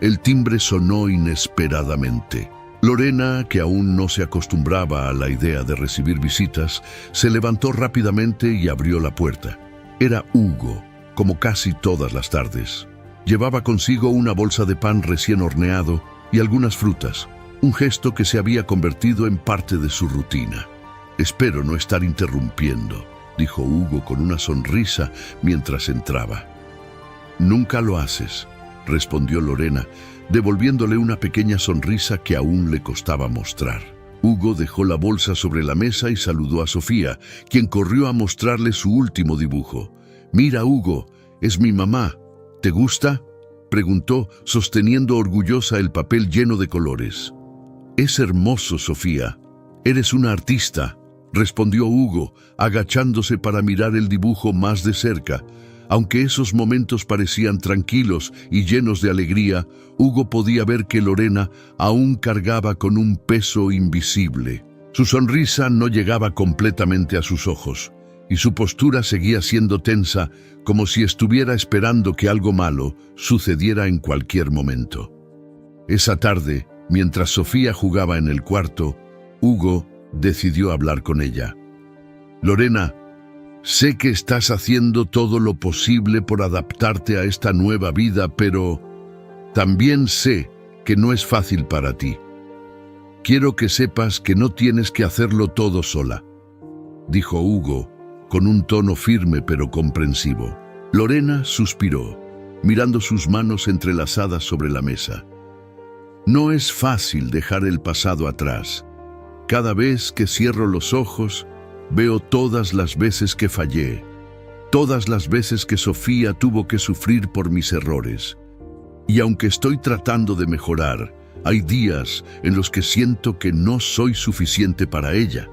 el timbre sonó inesperadamente. Lorena, que aún no se acostumbraba a la idea de recibir visitas, se levantó rápidamente y abrió la puerta. Era Hugo, como casi todas las tardes. Llevaba consigo una bolsa de pan recién horneado y algunas frutas, un gesto que se había convertido en parte de su rutina. «Espero no estar interrumpiendo», dijo Hugo con una sonrisa mientras entraba. «Nunca lo haces», respondió Lorena, devolviéndole una pequeña sonrisa que aún le costaba mostrar. Hugo dejó la bolsa sobre la mesa y saludó a Sofía, quien corrió a mostrarle su último dibujo. «Mira, Hugo, es mi mamá. ¿Te gusta?», preguntó, sosteniendo orgullosa el papel lleno de colores. «Es hermoso, Sofía. Eres una artista», respondió Hugo, agachándose para mirar el dibujo más de cerca. Aunque esos momentos parecían tranquilos y llenos de alegría, Hugo podía ver que Lorena aún cargaba con un peso invisible. Su sonrisa no llegaba completamente a sus ojos, y su postura seguía siendo tensa, como si estuviera esperando que algo malo sucediera en cualquier momento. Esa tarde, mientras Sofía jugaba en el cuarto, Hugo decidió hablar con ella. «Lorena, sé que estás haciendo todo lo posible por adaptarte a esta nueva vida, pero también sé que no es fácil para ti. Quiero que sepas que no tienes que hacerlo todo sola», dijo Hugo, con un tono firme pero comprensivo. Lorena suspiró, mirando sus manos entrelazadas sobre la mesa. «No es fácil dejar el pasado atrás. Cada vez que cierro los ojos, veo todas las veces que fallé, todas las veces que Sofía tuvo que sufrir por mis errores. Y aunque estoy tratando de mejorar, hay días en los que siento que no soy suficiente para ella».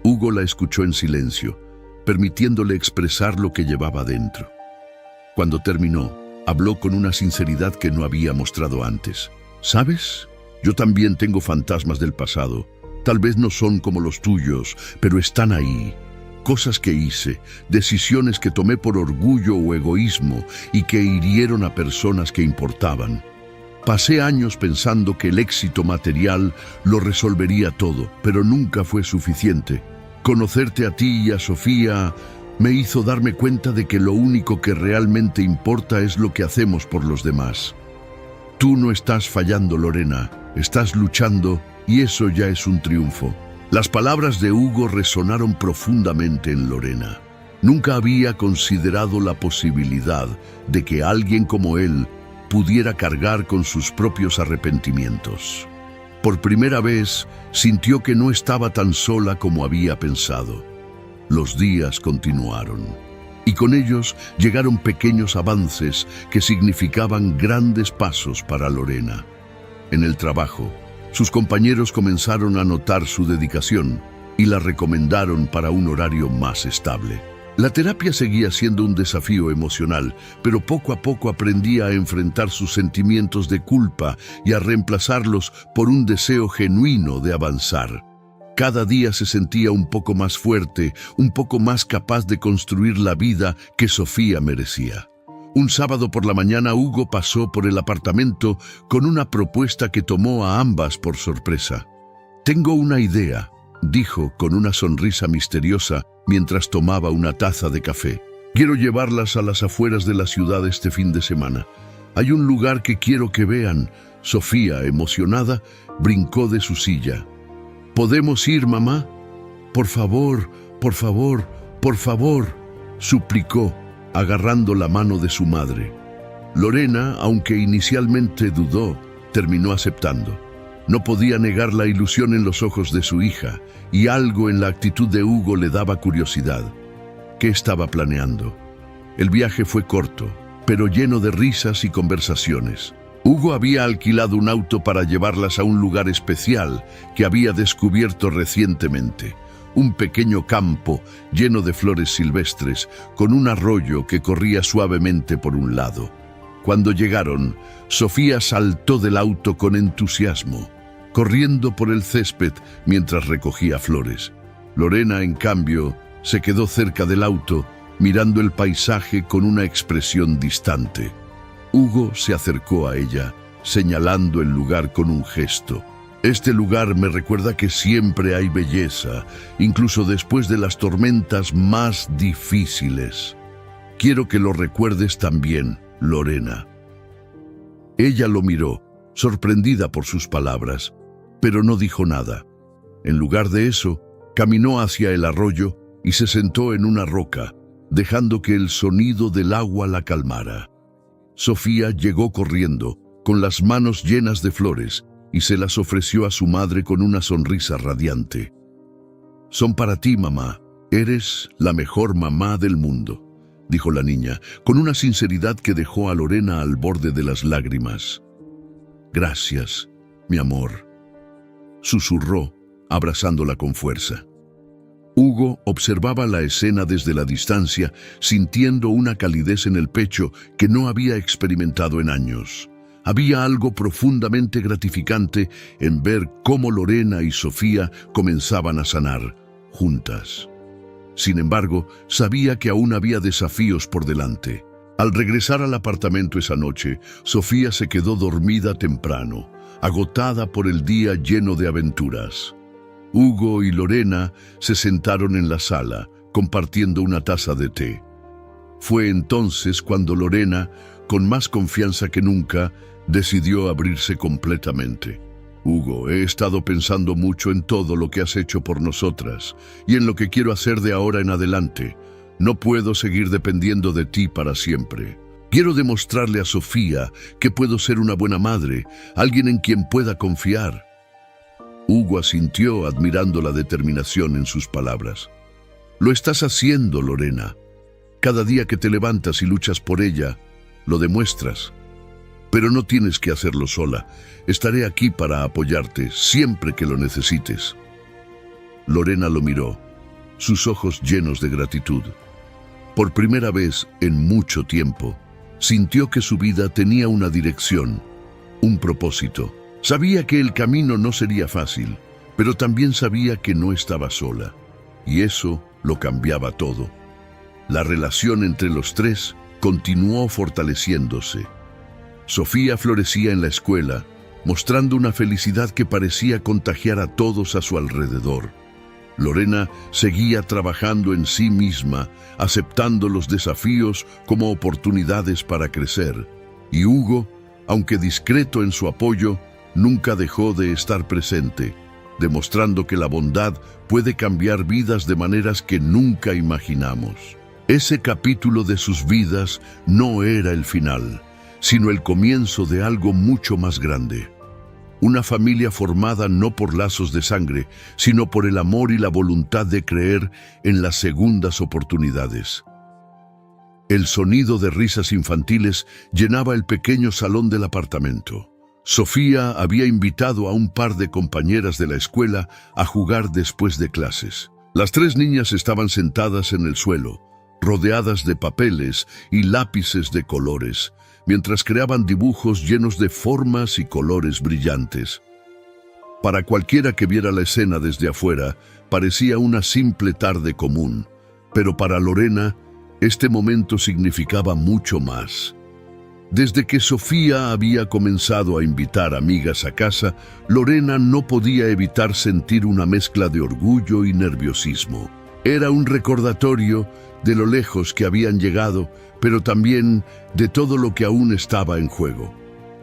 Hugo la escuchó en silencio, permitiéndole expresar lo que llevaba dentro. Cuando terminó, habló con una sinceridad que no había mostrado antes. «¿Sabes? Yo también tengo fantasmas del pasado. Tal vez no son como los tuyos, pero están ahí. Cosas que hice, decisiones que tomé por orgullo o egoísmo y que hirieron a personas que importaban. Pasé años pensando que el éxito material lo resolvería todo, pero nunca fue suficiente. Conocerte a ti y a Sofía me hizo darme cuenta de que lo único que realmente importa es lo que hacemos por los demás. Tú no estás fallando, Lorena, estás luchando y eso ya es un triunfo». Las palabras de Hugo resonaron profundamente en Lorena. Nunca había considerado la posibilidad de que alguien como él pudiera cargar con sus propios arrepentimientos. Por primera vez, sintió que no estaba tan sola como había pensado. Los días continuaron, y con ellos llegaron pequeños avances que significaban grandes pasos para Lorena. En el trabajo, sus compañeros comenzaron a notar su dedicación y la recomendaron para un horario más estable. La terapia seguía siendo un desafío emocional, pero poco a poco aprendía a enfrentar sus sentimientos de culpa y a reemplazarlos por un deseo genuino de avanzar. Cada día se sentía un poco más fuerte, un poco más capaz de construir la vida que Sofía merecía. Un sábado por la mañana Hugo pasó por el apartamento con una propuesta que tomó a ambas por sorpresa. «Tengo una idea», dijo con una sonrisa misteriosa mientras tomaba una taza de café. «Quiero llevarlas a las afueras de la ciudad este fin de semana. Hay un lugar que quiero que vean». Sofía, emocionada, brincó de su silla. «¿Podemos ir, mamá?» «Por favor, por favor, por favor», suplicó, agarrando la mano de su madre. Lorena, aunque inicialmente dudó, terminó aceptando. No podía negar la ilusión en los ojos de su hija, y algo en la actitud de Hugo le daba curiosidad. ¿Qué estaba planeando? El viaje fue corto, pero lleno de risas y conversaciones. Hugo había alquilado un auto para llevarlas a un lugar especial que había descubierto recientemente. Un pequeño campo lleno de flores silvestres, con un arroyo que corría suavemente por un lado. Cuando llegaron, Sofía saltó del auto con entusiasmo, corriendo por el césped mientras recogía flores. Lorena, en cambio, se quedó cerca del auto, mirando el paisaje con una expresión distante. Hugo se acercó a ella, señalando el lugar con un gesto. «Este lugar me recuerda que siempre hay belleza, incluso después de las tormentas más difíciles. Quiero que lo recuerdes también, Lorena». Ella lo miró, sorprendida por sus palabras, pero no dijo nada. En lugar de eso, caminó hacia el arroyo y se sentó en una roca, dejando que el sonido del agua la calmara. Sofía llegó corriendo, con las manos llenas de flores, y se las ofreció a su madre con una sonrisa radiante. «Son para ti, mamá. Eres la mejor mamá del mundo», dijo la niña, con una sinceridad que dejó a Lorena al borde de las lágrimas. «Gracias, mi amor», susurró, abrazándola con fuerza. Hugo observaba la escena desde la distancia, sintiendo una calidez en el pecho que no había experimentado en años. Había algo profundamente gratificante en ver cómo Lorena y Sofía comenzaban a sanar, juntas. Sin embargo, sabía que aún había desafíos por delante. Al regresar al apartamento esa noche, Sofía se quedó dormida temprano, agotada por el día lleno de aventuras. Hugo y Lorena se sentaron en la sala, compartiendo una taza de té. Fue entonces cuando Lorena, con más confianza que nunca, decidió abrirse completamente. «Hugo, he estado pensando mucho en todo lo que has hecho por nosotras y en lo que quiero hacer de ahora en adelante. No puedo seguir dependiendo de ti para siempre. Quiero demostrarle a Sofía que puedo ser una buena madre, alguien en quien pueda confiar». Hugo asintió, admirando la determinación en sus palabras. «Lo estás haciendo, Lorena. Cada día que te levantas y luchas por ella, lo demuestras. Pero no tienes que hacerlo sola. Estaré aquí para apoyarte siempre que lo necesites». Lorena lo miró, sus ojos llenos de gratitud. Por primera vez en mucho tiempo, sintió que su vida tenía una dirección, un propósito. Sabía que el camino no sería fácil, pero también sabía que no estaba sola, y eso lo cambiaba todo. La relación entre los tres continuó fortaleciéndose. Sofía florecía en la escuela, mostrando una felicidad que parecía contagiar a todos a su alrededor. Lorena seguía trabajando en sí misma, aceptando los desafíos como oportunidades para crecer. Y Hugo, aunque discreto en su apoyo, nunca dejó de estar presente, demostrando que la bondad puede cambiar vidas de maneras que nunca imaginamos. Ese capítulo de sus vidas no era el final, sino el comienzo de algo mucho más grande. Una familia formada no por lazos de sangre, sino por el amor y la voluntad de creer en las segundas oportunidades. El sonido de risas infantiles llenaba el pequeño salón del apartamento. Sofía había invitado a un par de compañeras de la escuela a jugar después de clases. Las tres niñas estaban sentadas en el suelo, rodeadas de papeles y lápices de colores, mientras creaban dibujos llenos de formas y colores brillantes. Para cualquiera que viera la escena desde afuera, parecía una simple tarde común, pero para Lorena, este momento significaba mucho más. Desde que Sofía había comenzado a invitar amigas a casa, Lorena no podía evitar sentir una mezcla de orgullo y nerviosismo. Era un recordatorio de lo lejos que habían llegado, pero también de todo lo que aún estaba en juego.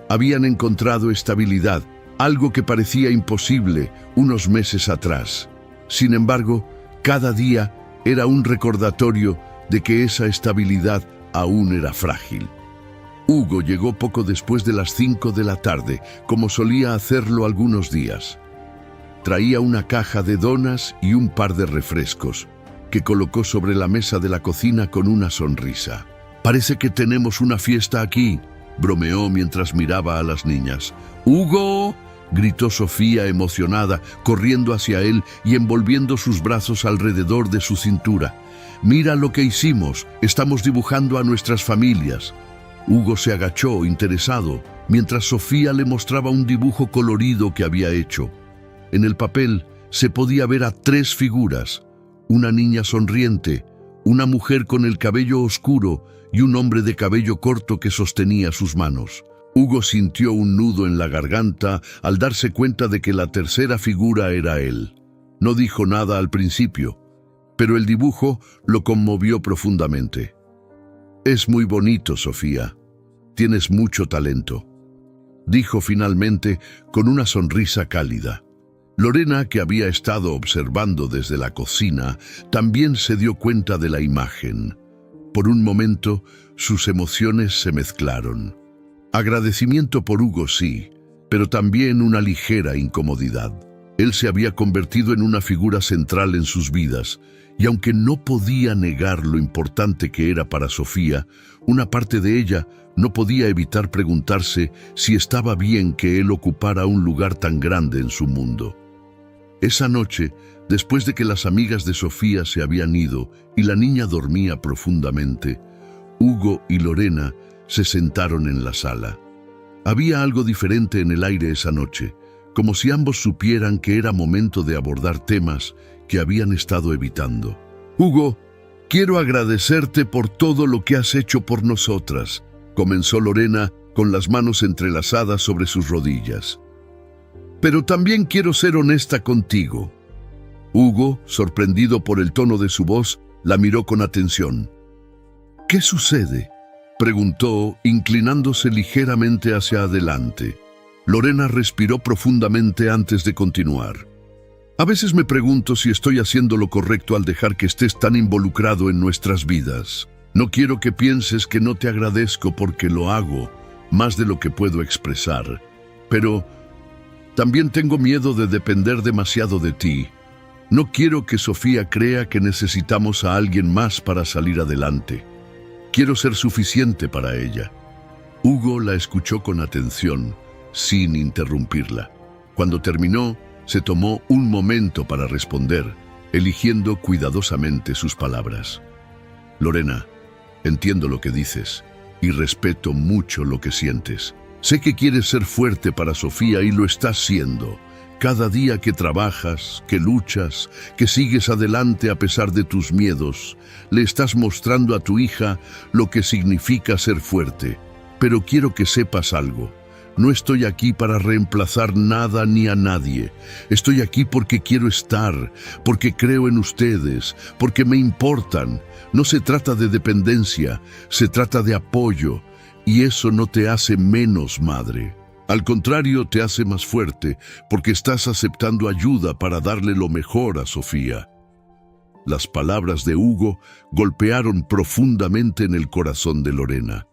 Habían encontrado estabilidad, algo que parecía imposible unos meses atrás. Sin embargo, cada día era un recordatorio de que esa estabilidad aún era frágil. Hugo llegó poco después de las 5 de la tarde, como solía hacerlo algunos días. Traía una caja de donas y un par de refrescos, que colocó sobre la mesa de la cocina con una sonrisa. «Parece que tenemos una fiesta aquí», bromeó mientras miraba a las niñas. «¡Hugo!», gritó Sofía emocionada, corriendo hacia él y envolviendo sus brazos alrededor de su cintura. «Mira lo que hicimos, estamos dibujando a nuestras familias». Hugo se agachó, interesado, mientras Sofía le mostraba un dibujo colorido que había hecho. En el papel se podía ver a 3 figuras: una niña sonriente, una mujer con el cabello oscuro y un hombre de cabello corto que sostenía sus manos. Hugo sintió un nudo en la garganta al darse cuenta de que la tercera figura era él. No dijo nada al principio, pero el dibujo lo conmovió profundamente. «Es muy bonito, Sofía. Tienes mucho talento», dijo finalmente con una sonrisa cálida. Lorena, que había estado observando desde la cocina, también se dio cuenta de la imagen. Por un momento, sus emociones se mezclaron. Agradecimiento por Hugo, sí, pero también una ligera incomodidad. Él se había convertido en una figura central en sus vidas, y aunque no podía negar lo importante que era para Sofía, una parte de ella no podía evitar preguntarse si estaba bien que él ocupara un lugar tan grande en su mundo. Esa noche, después de que las amigas de Sofía se habían ido y la niña dormía profundamente, Hugo y Lorena se sentaron en la sala. Había algo diferente en el aire esa noche, como si ambos supieran que era momento de abordar temas que habían estado evitando. «Hugo, quiero agradecerte por todo lo que has hecho por nosotras», comenzó Lorena con las manos entrelazadas sobre sus rodillas. «Pero también quiero ser honesta contigo». Hugo, sorprendido por el tono de su voz, la miró con atención. «¿Qué sucede?», preguntó, inclinándose ligeramente hacia adelante. Lorena respiró profundamente antes de continuar. «A veces me pregunto si estoy haciendo lo correcto al dejar que estés tan involucrado en nuestras vidas. No quiero que pienses que no te agradezco porque lo hago, más de lo que puedo expresar. Pero también tengo miedo de depender demasiado de ti. No quiero que Sofía crea que necesitamos a alguien más para salir adelante. Quiero ser suficiente para ella». Hugo la escuchó con atención, sin interrumpirla. Cuando terminó, se tomó un momento para responder, eligiendo cuidadosamente sus palabras. «Lorena, entiendo lo que dices y respeto mucho lo que sientes. Sé que quieres ser fuerte para Sofía y lo estás siendo. Cada día que trabajas, que luchas, que sigues adelante a pesar de tus miedos, le estás mostrando a tu hija lo que significa ser fuerte. Pero quiero que sepas algo. No estoy aquí para reemplazar nada ni a nadie. Estoy aquí porque quiero estar, porque creo en ustedes, porque me importan. No se trata de dependencia, se trata de apoyo, y eso no te hace menos madre. Al contrario, te hace más fuerte, porque estás aceptando ayuda para darle lo mejor a Sofía». Las palabras de Hugo golpearon profundamente en el corazón de Lorena.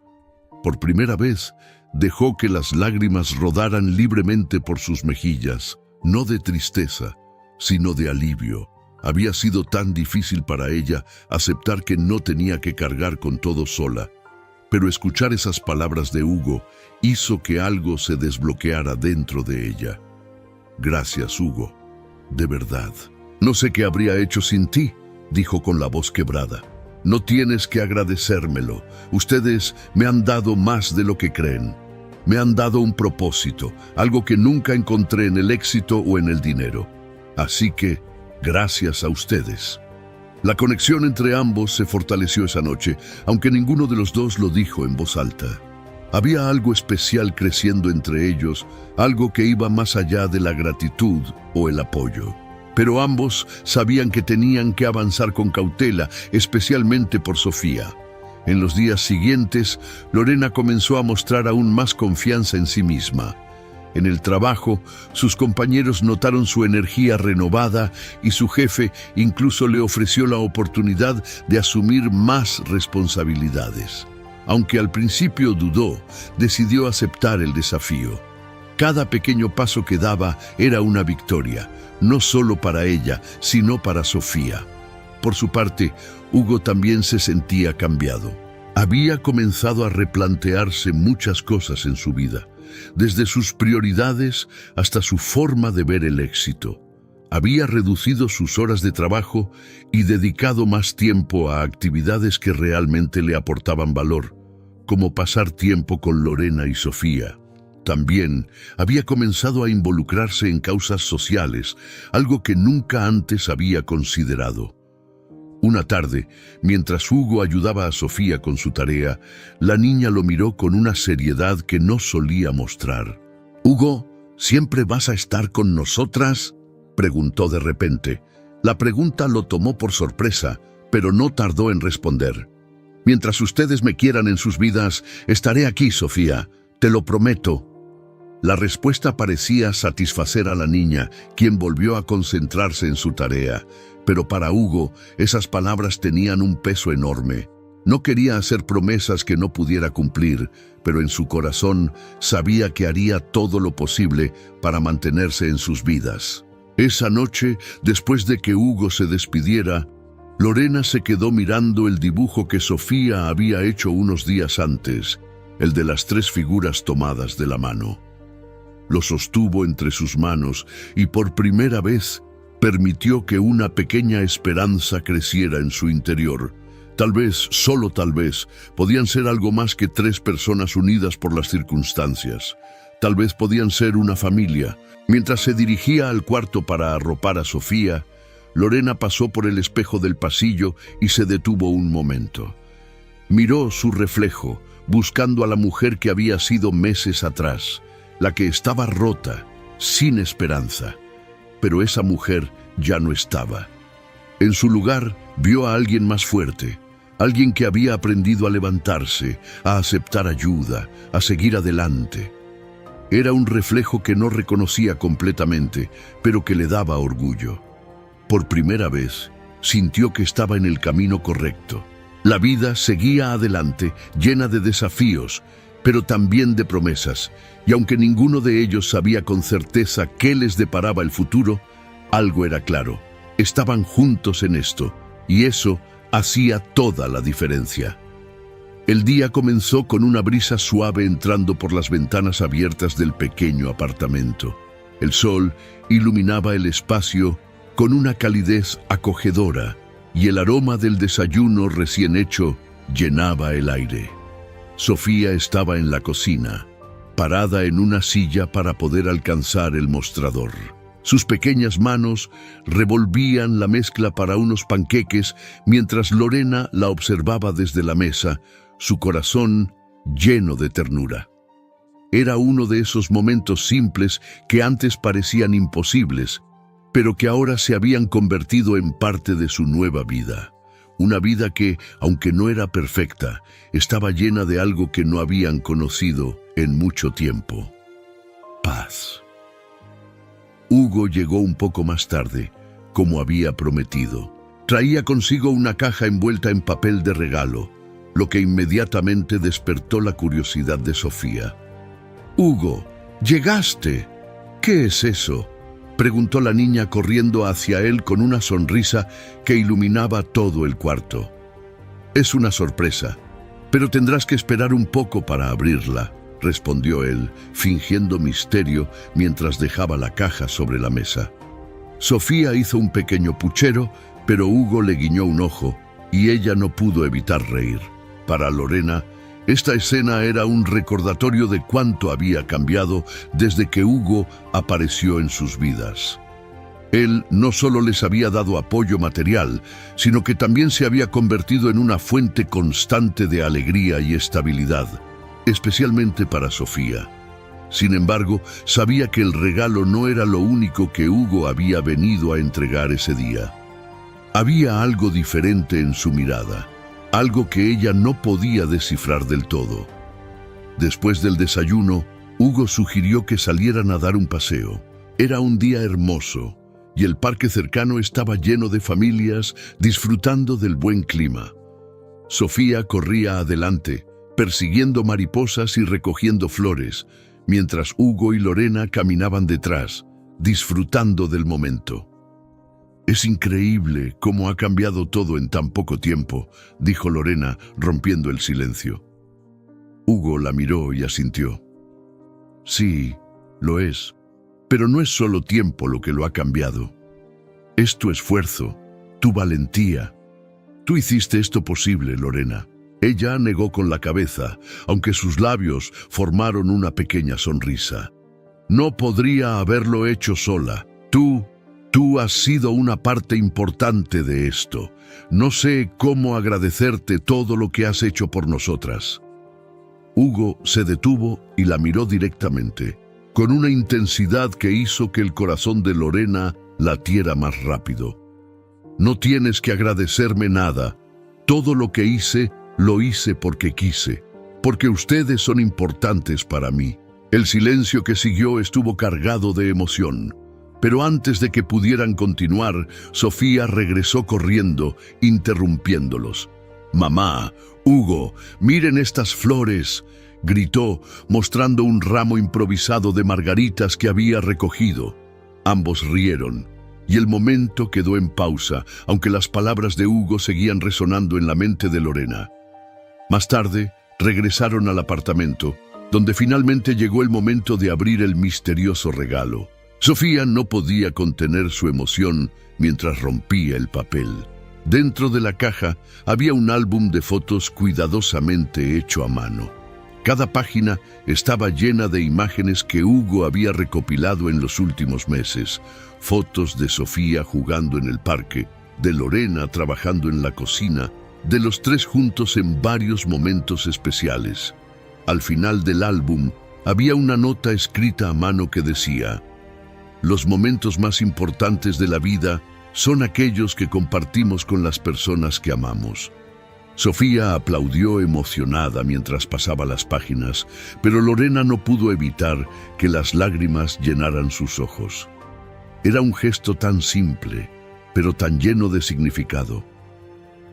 Por primera vez, dejó que las lágrimas rodaran libremente por sus mejillas, no de tristeza, sino de alivio. Había sido tan difícil para ella aceptar que no tenía que cargar con todo sola, pero escuchar esas palabras de Hugo hizo que algo se desbloqueara dentro de ella. «Gracias, Hugo, de verdad. No sé qué habría hecho sin ti», dijo con la voz quebrada. «No tienes que agradecérmelo. Ustedes me han dado más de lo que creen». Me han dado un propósito, algo que nunca encontré en el éxito o en el dinero. Así que, gracias a ustedes. La conexión entre ambos se fortaleció esa noche, aunque ninguno de los dos lo dijo en voz alta. Había algo especial creciendo entre ellos, algo que iba más allá de la gratitud o el apoyo. Pero ambos sabían que tenían que avanzar con cautela, especialmente por Sofía. En los días siguientes, Lorena comenzó a mostrar aún más confianza en sí misma. En el trabajo, sus compañeros notaron su energía renovada y su jefe incluso le ofreció la oportunidad de asumir más responsabilidades. Aunque al principio dudó, decidió aceptar el desafío. Cada pequeño paso que daba era una victoria, no solo para ella, sino para Sofía. Por su parte, Hugo también se sentía cambiado. Había comenzado a replantearse muchas cosas en su vida, desde sus prioridades hasta su forma de ver el éxito. Había reducido sus horas de trabajo y dedicado más tiempo a actividades que realmente le aportaban valor, como pasar tiempo con Lorena y Sofía. También había comenzado a involucrarse en causas sociales, algo que nunca antes había considerado. Una tarde, mientras Hugo ayudaba a Sofía con su tarea, la niña lo miró con una seriedad que no solía mostrar. «Hugo, ¿siempre vas a estar con nosotras?», preguntó de repente. La pregunta lo tomó por sorpresa, pero no tardó en responder. «Mientras ustedes me quieran en sus vidas, estaré aquí, Sofía, te lo prometo». La respuesta parecía satisfacer a la niña, quien volvió a concentrarse en su tarea. Pero para Hugo, esas palabras tenían un peso enorme. No quería hacer promesas que no pudiera cumplir, pero en su corazón sabía que haría todo lo posible para mantenerse en sus vidas. Esa noche, después de que Hugo se despidiera, Lorena se quedó mirando el dibujo que Sofía había hecho unos días antes, el de las 3 figuras tomadas de la mano. Lo sostuvo entre sus manos y por primera vez permitió que una pequeña esperanza creciera en su interior. Tal vez, solo tal vez, podían ser algo más que 3 personas unidas por las circunstancias. Tal vez podían ser una familia. Mientras se dirigía al cuarto para arropar a Sofía, Lorena pasó por el espejo del pasillo y se detuvo un momento. Miró su reflejo, buscando a la mujer que había sido meses atrás, la que estaba rota, sin esperanza. Pero esa mujer ya no estaba. En su lugar, vio a alguien más fuerte, alguien que había aprendido a levantarse, a aceptar ayuda, a seguir adelante. Era un reflejo que no reconocía completamente, pero que le daba orgullo. Por primera vez, sintió que estaba en el camino correcto. La vida seguía adelante, llena de desafíos, pero también de promesas, y aunque ninguno de ellos sabía con certeza qué les deparaba el futuro, algo era claro: estaban juntos en esto, y eso hacía toda la diferencia. El día comenzó con una brisa suave entrando por las ventanas abiertas del pequeño apartamento. El sol iluminaba el espacio con una calidez acogedora, y el aroma del desayuno recién hecho llenaba el aire. Sofía estaba en la cocina, parada en una silla para poder alcanzar el mostrador. Sus pequeñas manos revolvían la mezcla para unos panqueques mientras Lorena la observaba desde la mesa, su corazón lleno de ternura. Era uno de esos momentos simples que antes parecían imposibles, pero que ahora se habían convertido en parte de su nueva vida. Una vida que, aunque no era perfecta, estaba llena de algo que no habían conocido en mucho tiempo: paz. Hugo llegó un poco más tarde, como había prometido. Traía consigo una caja envuelta en papel de regalo, lo que inmediatamente despertó la curiosidad de Sofía. «Hugo, llegaste. ¿Qué es eso?», preguntó la niña corriendo hacia él con una sonrisa que iluminaba todo el cuarto. «Es una sorpresa, pero tendrás que esperar un poco para abrirla», respondió él, fingiendo misterio mientras dejaba la caja sobre la mesa. Sofía hizo un pequeño puchero, pero Hugo le guiñó un ojo y ella no pudo evitar reír. Para Lorena, Esta escena era un recordatorio de cuánto había cambiado desde que Hugo apareció en sus vidas. Él no solo les había dado apoyo material, sino que también se había convertido en una fuente constante de alegría y estabilidad, especialmente para Sofía. Sin embargo, sabía que el regalo no era lo único que Hugo había venido a entregar ese día. Había algo diferente en su mirada, algo que ella no podía descifrar del todo. Después del desayuno, Hugo sugirió que salieran a dar un paseo. Era un día hermoso, y el parque cercano estaba lleno de familias disfrutando del buen clima. Sofía corría adelante, persiguiendo mariposas y recogiendo flores, mientras Hugo y Lorena caminaban detrás, disfrutando del momento. «Es increíble cómo ha cambiado todo en tan poco tiempo», dijo Lorena, rompiendo el silencio. Hugo la miró y asintió. «Sí, lo es, pero no es solo tiempo lo que lo ha cambiado. Es tu esfuerzo, tu valentía. Tú hiciste esto posible, Lorena». Ella negó con la cabeza, aunque sus labios formaron una pequeña sonrisa. «No podría haberlo hecho sola. Tú has sido una parte importante de esto. No sé cómo agradecerte todo lo que has hecho por nosotras». Hugo se detuvo y la miró directamente, con una intensidad que hizo que el corazón de Lorena latiera más rápido. «No tienes que agradecerme nada. Todo lo que hice, lo hice porque quise, porque ustedes son importantes para mí». El silencio que siguió estuvo cargado de emoción. Pero antes de que pudieran continuar, Sofía regresó corriendo, interrumpiéndolos. «Mamá, Hugo, miren estas flores», gritó, mostrando un ramo improvisado de margaritas que había recogido. Ambos rieron, y el momento quedó en pausa, aunque las palabras de Hugo seguían resonando en la mente de Lorena. Más tarde, regresaron al apartamento, donde finalmente llegó el momento de abrir el misterioso regalo. Sofía no podía contener su emoción mientras rompía el papel. Dentro de la caja había un álbum de fotos cuidadosamente hecho a mano. Cada página estaba llena de imágenes que Hugo había recopilado en los últimos meses. Fotos de Sofía jugando en el parque, de Lorena trabajando en la cocina, de los tres juntos en varios momentos especiales. Al final del álbum había una nota escrita a mano que decía: «Los momentos más importantes de la vida son aquellos que compartimos con las personas que amamos». Sofía aplaudió emocionada mientras pasaba las páginas, pero Lorena no pudo evitar que las lágrimas llenaran sus ojos. Era un gesto tan simple, pero tan lleno de significado.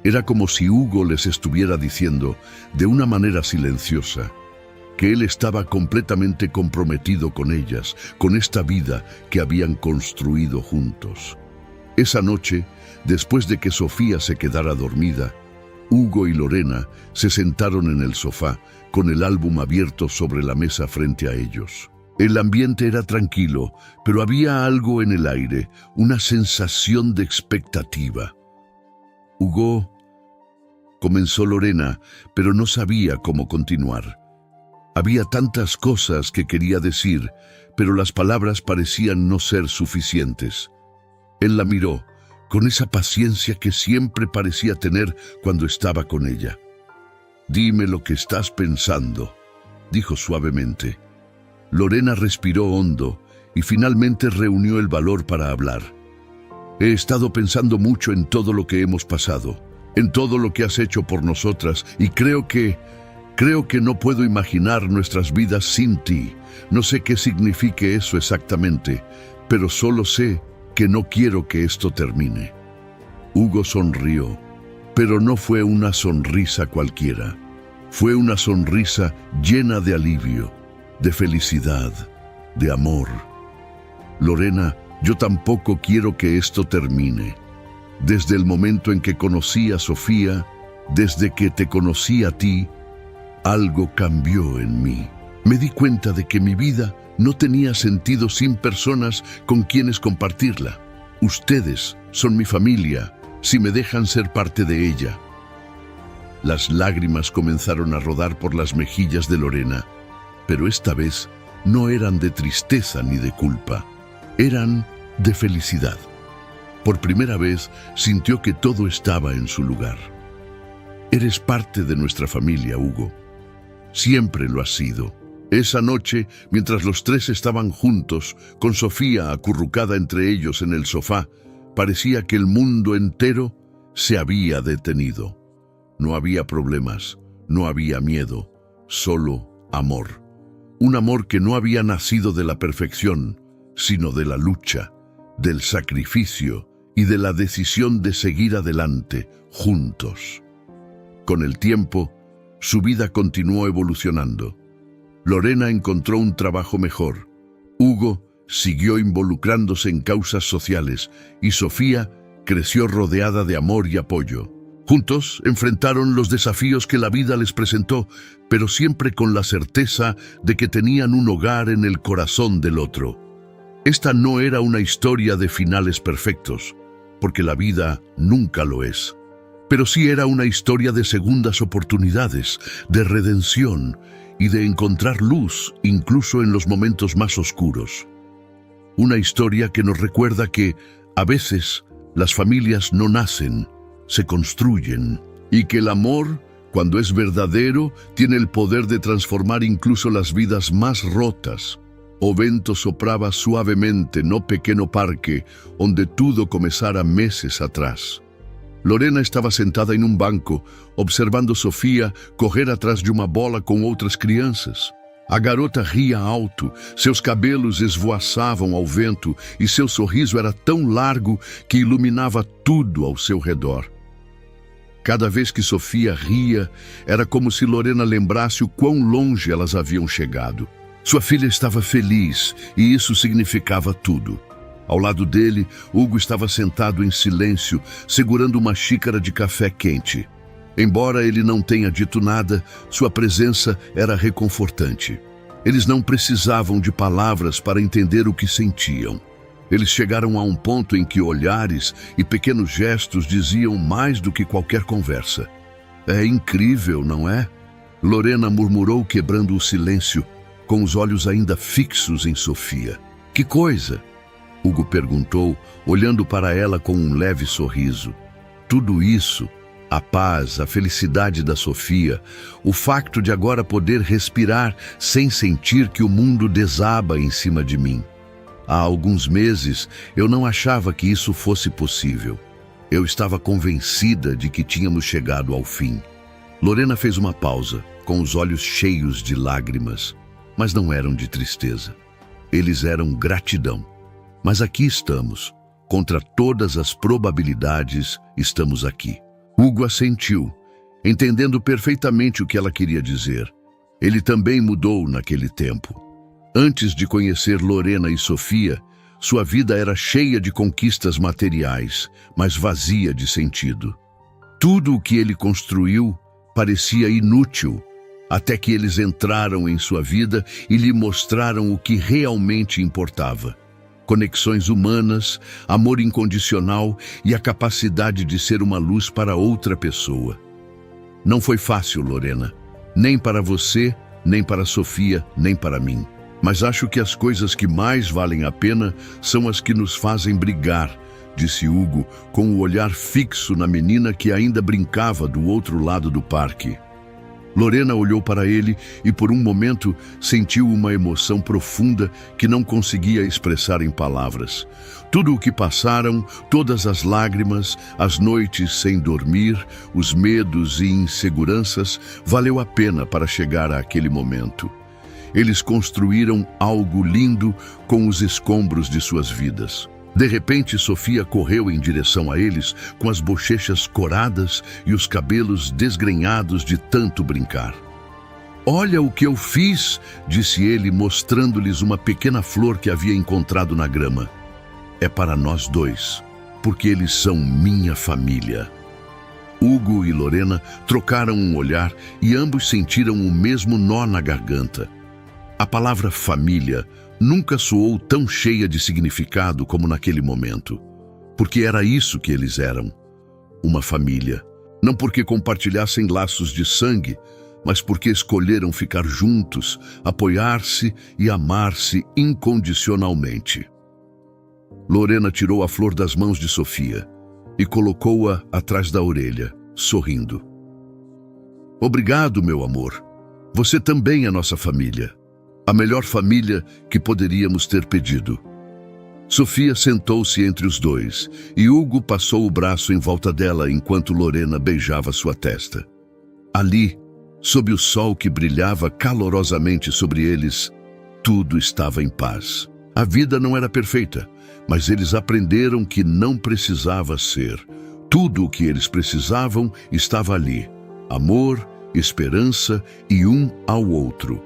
Era como si Hugo les estuviera diciendo, de una manera silenciosa, que él estaba completamente comprometido con ellas, con esta vida que habían construido juntos. Esa noche, después de que Sofía se quedara dormida, Hugo y Lorena se sentaron en el sofá, con el álbum abierto sobre la mesa frente a ellos. El ambiente era tranquilo, pero había algo en el aire, una sensación de expectativa. «Hugo», comenzó Lorena, pero no sabía cómo continuar. Había tantas cosas que quería decir, pero las palabras parecían no ser suficientes. Él la miró, con esa paciencia que siempre parecía tener cuando estaba con ella. «Dime lo que estás pensando», dijo suavemente. Lorena respiró hondo y finalmente reunió el valor para hablar. «He estado pensando mucho en todo lo que hemos pasado, en todo lo que has hecho por nosotras, y creo que no puedo imaginar nuestras vidas sin ti. No sé qué signifique eso exactamente, pero solo sé que no quiero que esto termine». Hugo sonrió, pero no fue una sonrisa cualquiera. Fue una sonrisa llena de alivio, de felicidad, de amor. «Lorena, yo tampoco quiero que esto termine. Desde el momento en que conocí a Sofía, desde que te conocí a ti, algo cambió en mí. Me di cuenta de que mi vida no tenía sentido sin personas con quienes compartirla. Ustedes son mi familia, si me dejan ser parte de ella». Las lágrimas comenzaron a rodar por las mejillas de Lorena, pero esta vez no eran de tristeza ni de culpa, eran de felicidad. Por primera vez sintió que todo estaba en su lugar. Eres parte de nuestra familia, Hugo. Siempre lo has sido. Esa noche, mientras los tres estaban juntos, con Sofía acurrucada entre ellos en el sofá, parecía que el mundo entero se había detenido. No había problemas, no había miedo, solo amor. Un amor que no había nacido de la perfección, sino de la lucha, del sacrificio y de la decisión de seguir adelante, juntos. Con el tiempo, su vida continuó evolucionando. Lorena encontró un trabajo mejor. Hugo siguió involucrándose en causas sociales y Sofía creció rodeada de amor y apoyo. Juntos enfrentaron los desafíos que la vida les presentó, pero siempre con la certeza de que tenían un hogar en el corazón del otro. Esta no era una historia de finales perfectos, porque la vida nunca lo es. Pero sí era una historia de segundas oportunidades, de redención y de encontrar luz incluso en los momentos más oscuros. Una historia que nos recuerda que, a veces, las familias no nacen, se construyen, y que el amor, cuando es verdadero, tiene el poder de transformar incluso las vidas más rotas. O vento sopraba suavemente no pequeno parque, onde tudo começara meses atrás. Lorena estava sentada em um banco, observando Sofia correr atrás de uma bola com outras crianças. A garota ria alto, seus cabelos esvoaçavam ao vento e seu sorriso era tão largo que iluminava tudo ao seu redor. Cada vez que Sofia ria, era como se Lorena lembrasse o quão longe elas haviam chegado. Sua filha estava feliz e isso significava tudo. Ao lado dele, Hugo estava sentado em silêncio, segurando uma xícara de café quente. Embora ele não tenha dito nada, sua presença era reconfortante. Eles não precisavam de palavras para entender o que sentiam. Eles chegaram a um ponto em que olhares e pequenos gestos diziam mais do que qualquer conversa. É incrível, não é? Lorena murmurou, quebrando o silêncio, com os olhos ainda fixos em Sofia. Que coisa? Hugo perguntou, olhando para ela com um leve sorriso. Tudo isso, a paz, a felicidade da Sofia, o facto de agora poder respirar sem sentir que o mundo desaba em cima de mim. Há alguns meses eu não achava que isso fosse possível. Eu estava convencida de que tínhamos chegado ao fim. Lorena fez uma pausa, com os olhos cheios de lágrimas, mas não eram de tristeza. Eles eram gratidão. Mas aqui estamos. Contra todas as probabilidades, estamos aqui. Hugo assentiu, entendendo perfeitamente o que ela queria dizer. Ele também mudou naquele tempo. Antes de conhecer Lorena e Sofia, sua vida era cheia de conquistas materiais, mas vazia de sentido. Tudo o que ele construiu parecia inútil, até que eles entraram em sua vida e lhe mostraram o que realmente importava. Conexões humanas, amor incondicional e a capacidade de ser uma luz para outra pessoa. Não foi fácil, Lorena, nem para você, nem para Sofia, nem para mim. Mas acho que as coisas que mais valem a pena são as que nos fazem brigar, disse Hugo, com o olhar fixo na menina que ainda brincava do outro lado do parque. Lorena olhou para ele e por um momento sentiu uma emoção profunda que não conseguia expressar em palavras. Tudo o que passaram, todas as lágrimas, as noites sem dormir, os medos e inseguranças, valeu a pena para chegar àquele momento. Eles construíram algo lindo com os escombros de suas vidas. De repente, Sofia correu em direção a eles, com as bochechas coradas e os cabelos desgrenhados de tanto brincar. Olha o que eu fiz, disse ele, mostrando-lhes uma pequena flor que havia encontrado na grama. É para nós dois, porque eles são minha família. Hugo e Lorena trocaram um olhar e ambos sentiram o mesmo nó na garganta. A palavra família nunca soou tão cheia de significado como naquele momento, porque era isso que eles eram, uma família, Não porque compartilhassem laços de sangue, mas porque escolheram ficar juntos, apoiar-se e amar-se incondicionalmente. Lorena tirou a flor das mãos de Sofia e colocou-a atrás da orelha, sorrindo. Obrigado, meu amor. Você também é nossa família. A melhor família que poderíamos ter pedido. Sofia sentou-se entre os dois e Hugo passou o braço em volta dela enquanto Lorena beijava sua testa. Ali, sob o sol que brilhava calorosamente sobre eles, tudo estava em paz. A vida não era perfeita, mas eles aprenderam que não precisava ser. Tudo o que eles precisavam estava ali. Amor, esperança e um ao outro.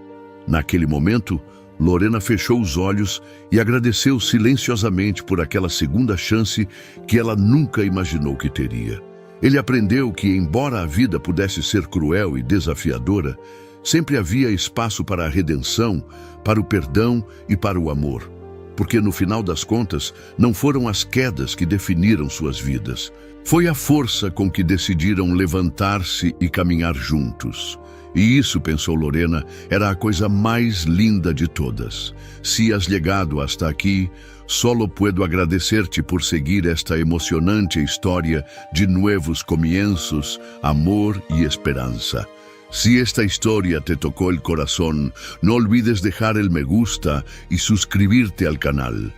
Naquele momento, Lorena fechou os olhos e agradeceu silenciosamente por aquela segunda chance que ela nunca imaginou que teria. Ele aprendeu que, embora a vida pudesse ser cruel e desafiadora, sempre havia espaço para a redenção, para o perdão e para o amor. Porque, no final das contas, não foram as quedas que definiram suas vidas. Foi a força com que decidiram levantar-se e caminhar juntos. E isso, pensou Lorena, era a coisa mais linda de todas. Si has llegado hasta aquí, solo puedo agradecerte por seguir esta emocionante história de nuevos comienzos, amor y esperanza. Si esta historia te tocó el corazón, no olvides dejar el me gusta y suscribirte al canal.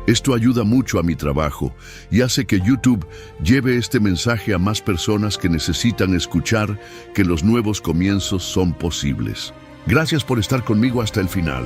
Esto ayuda mucho a mi trabajo y hace que YouTube lleve este mensaje a más personas que necesitan escuchar que los nuevos comienzos son posibles. Gracias por estar conmigo hasta el final.